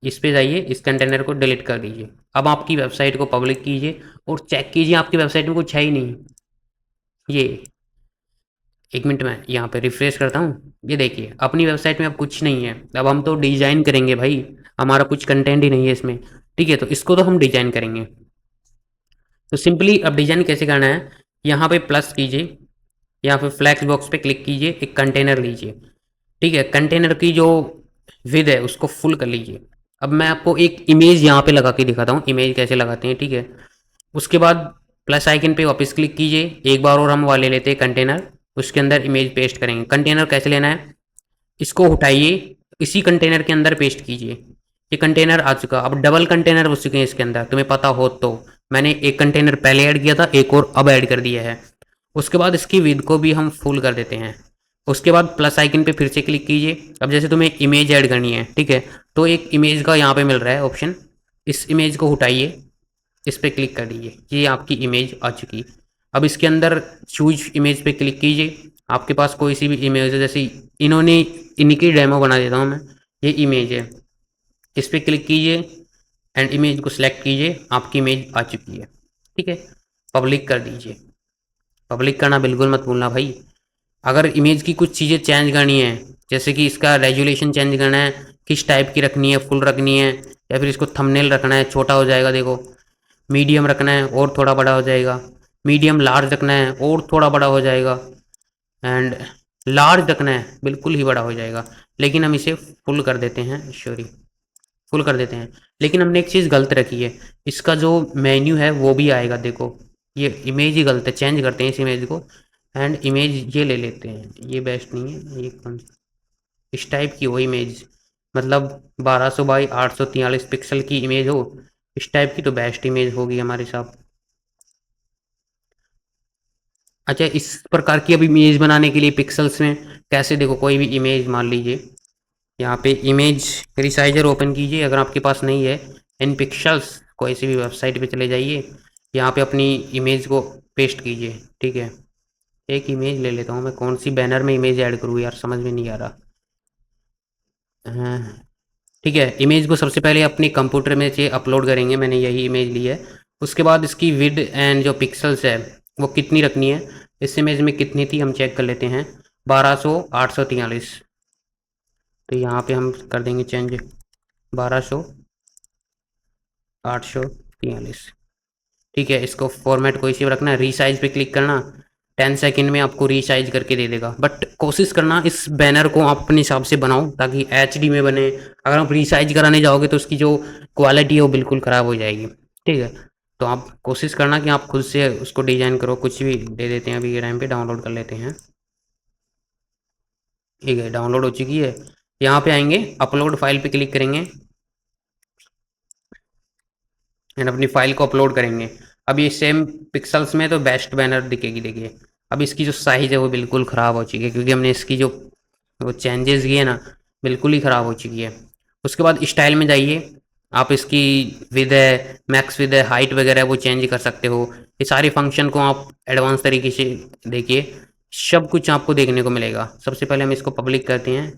इस पे जाइए, इस कंटेनर को डिलीट कर दीजिए। अब आपकी वेबसाइट को पब्लिक कीजिए और चेक कीजिए आपकी वेबसाइट में कुछ है ही नहीं। ये 1 मिनट में यहाँ पे रिफ्रेश करता हूँ, ये देखिए अपनी वेबसाइट में अब कुछ नहीं है। अब हम तो डिजाइन करेंगे भाई, हमारा कुछ कंटेंट ही नहीं है इसमें। ठीक है, तो इसको तो हम डिजाइन करेंगे। तो सिंपली अब डिजाइन कैसे करना है, यहाँ पे प्लस कीजिए, यहाँ पे फ्लैक्स बॉक्स पे क्लिक कीजिए, एक कंटेनर लीजिए। ठीक है, कंटेनर की जो विद है उसको फुल कर लीजिए। अब मैं आपको एक इमेज यहाँ पे लगा के दिखाता हूँ, इमेज कैसे लगाते हैं। ठीक है, उसके बाद प्लस आइकन पे वापस क्लिक कीजिए, एक बार और हम वाले लेते हैं कंटेनर, उसके अंदर इमेज पेस्ट करेंगे। कंटेनर कैसे लेना है, इसको उठाइए, इसी कंटेनर के अंदर पेस्ट कीजिए। ये कंटेनर आ चुका, अब डबल कंटेनर हो चुके हैं इसके अंदर, तुम्हें पता हो तो। मैंने एक कंटेनर पहले ऐड किया था, एक और अब ऐड कर दिया है। उसके बाद इसकी विद को भी हम फुल कर देते हैं। उसके बाद प्लस आइकन पे फिर से क्लिक कीजिए। अब जैसे तुम्हें इमेज ऐड करनी है, ठीक है, तो एक इमेज का यहाँ पे मिल रहा है ऑप्शन, इस इमेज को उठाइए, इस पर क्लिक कर दीजिए, ये आपकी इमेज आ चुकी। अब इसके अंदर चूज इमेज पे क्लिक कीजिए, आपके पास कोई सी भी इमेज है, जैसे इन्होंने इनकी डेमो बना देता हूँ मैं, ये इमेज है, इस पर क्लिक कीजिए एंड इमेज को सिलेक्ट कीजिए, आपकी इमेज आ चुकी है। ठीक है, पब्लिक कर दीजिए। पब्लिक करना बिल्कुल मत भूलना भाई। अगर इमेज की कुछ चीज़ें चेंज करनी है, जैसे कि इसका रेजुलेशन चेंज करना है, किस टाइप की रखनी है, फुल रखनी है या फिर इसको थंबनेल रखना है, छोटा हो जाएगा देखो, मीडियम रखना है और थोड़ा बड़ा हो जाएगा, मीडियम लार्ज रखना है और थोड़ा बड़ा हो जाएगा, एंड लार्ज रखना है बिल्कुल ही बड़ा हो जाएगा। लेकिन हम इसे फुल कर देते हैं, सॉरी फुल कर देते हैं। लेकिन हमने एक चीज़ गलत रखी है, इसका जो मेन्यू है वो भी आएगा, देखो ये इमेज ही गलत है, चेंज करते हैं इस इमेज को एंड इमेज ये ले लेते हैं, ये बेस्ट नहीं है, ये कौन इस टाइप की हो इमेज, मतलब 1200 बाई 843 पिक्सल की इमेज हो, इस टाइप की तो बेस्ट इमेज होगी हमारे साथ। अच्छा, इस प्रकार की अब इमेज बनाने के लिए पिक्सल्स में कैसे, देखो कोई भी इमेज मान लीजिए, यहाँ पे इमेज रिसाइजर ओपन कीजिए, अगर आपके पास नहीं है, इन पिक्सल्स कोई सी भी वेबसाइट पे चले जाइए, यहाँ पे अपनी इमेज को पेस्ट कीजिए। ठीक है, एक इमेज ले लेता हूँ मैं, कौन सी बैनर में इमेज ऐड करूँ यार, समझ में नहीं आ रहा। हाँ, ठीक है, इमेज को सबसे पहले अपने कंप्यूटर में से अपलोड करेंगे, मैंने यही इमेज ली है। उसके बाद इसकी विड एंड जो पिक्सल्स है वो कितनी रखनी है, इस इमेज में कितनी थी हम चेक कर लेते हैं, 1200 843, तो यहाँ पे हम कर देंगे चेंज 1200 843। ठीक है, इसको फॉर्मेट कोई सी रखना है, रीसाइज पे क्लिक करना, 10 सेकंड में आपको रीसाइज करके दे देगा। बट कोशिश करना इस बैनर को आप अपने हिसाब से बनाओ ताकि एचडी में बने, अगर आप रीसाइज कराने जाओगे तो उसकी जो क्वालिटी है वो बिल्कुल ख़राब हो जाएगी। ठीक है, तो आप कोशिश करना कि आप खुद से उसको डिजाइन करो, कुछ भी दे देते हैं, अभी ये टाइम पे डाउनलोड कर लेते हैं। ठीक है, डाउनलोड हो चुकी है, यहाँ पे आएंगे अपलोड फाइल पे क्लिक करेंगे एंड अपनी फाइल को अपलोड करेंगे। अब ये सेम पिक्सल्स में तो बेस्ट बैनर दिखेगी, देखिए अब इसकी जो साइज़ है वो बिल्कुल ख़राब हो चुकी है, क्योंकि हमने इसकी जो वो चेंजेस किए ना, बिल्कुल ही ख़राब हो चुकी है। उसके बाद स्टाइल में जाइए, आप इसकी विद है, मैक्स विद है, हाइट वगैरह वो चेंज कर सकते हो, ये सारे फंक्शन को आप एडवांस तरीके से देखिए, सब कुछ आपको देखने को मिलेगा। सबसे पहले हम इसको पब्लिक करते हैं,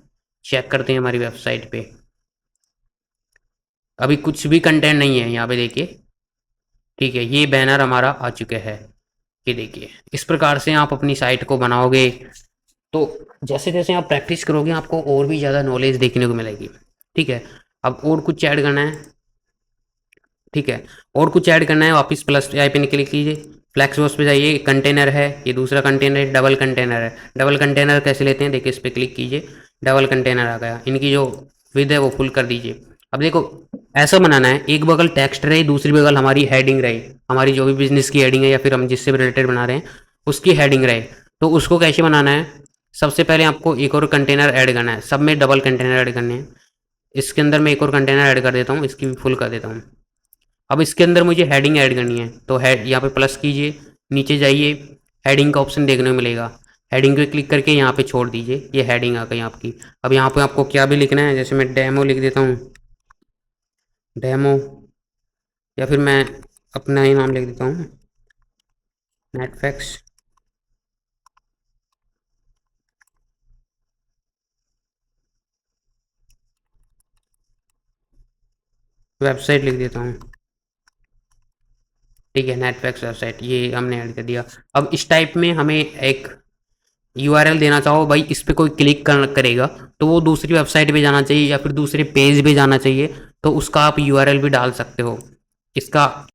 चेक करते हैं हमारी वेबसाइट पे, अभी कुछ भी कंटेंट नहीं है यहाँ पे देखिए। ठीक है, ये बैनर हमारा आ चुका है, ये देखिए। इस प्रकार से आप अपनी साइट को बनाओगे तो जैसे जैसे आप प्रैक्टिस करोगे आपको और भी ज़्यादा नॉलेज देखने को मिलेगी। ठीक है, अब और कुछ ऐड करना है, ठीक है, और कुछ ऐड करना है, वापस प्लस आइकन क्लिक कीजिए, फ्लैक्स बॉक्स पे जाइए, कंटेनर है, ये दूसरा कंटेनर है, डबल कंटेनर है। डबल कंटेनर कैसे लेते हैं, देखिए इस पर क्लिक कीजिए, डबल कंटेनर आ गया, इनकी जो विद है वो फुल कर दीजिए। अब देखो ऐसा बनाना है, एक बगल टेक्स्ट रहे, दूसरी बगल हमारी हेडिंग रहे, हमारी जो भी बिजनेस की हेडिंग है या फिर हम जिससे भी रिलेटेड बना रहे हैं उसकी हेडिंग रहे। तो उसको कैसे बनाना है, सबसे पहले आपको एक और कंटेनर ऐड करना है, सब में डबल कंटेनर ऐड करने हैं। इसके अंदर मैं एक और कंटेनर ऐड कर देता हूँ, इसकी भी फुल कर देता हूँ। अब इसके अंदर मुझे हेडिंग ऐड करनी है, तो हेड यहाँ पे प्लस कीजिए, नीचे जाइए, हेडिंग का ऑप्शन देखने को मिलेगा, हेडिंग पे क्लिक करके यहाँ पे छोड़ दीजिए, ये हेडिंग आ गई आपकी। अब यहाँ पे आपको क्या भी लिखना है, जैसे मैं डेमो लिख देता हूँ, डेमो, या फिर मैं अपना ही नाम लिख देता हूँ, नेटफैक्स वेबसाइट लिख देता हूँ। ठीक है, नेटफैक्स वेबसाइट ये हमने ऐड कर दिया। अब इस टाइप में हमें एक यूआरएल देना चाहो भाई, इस पे कोई क्लिक करेगा तो वो दूसरी वेबसाइट पे जाना चाहिए या फिर दूसरे पेज पे जाना चाहिए, तो उसका आप यूआरएल भी डाल सकते हो। इसका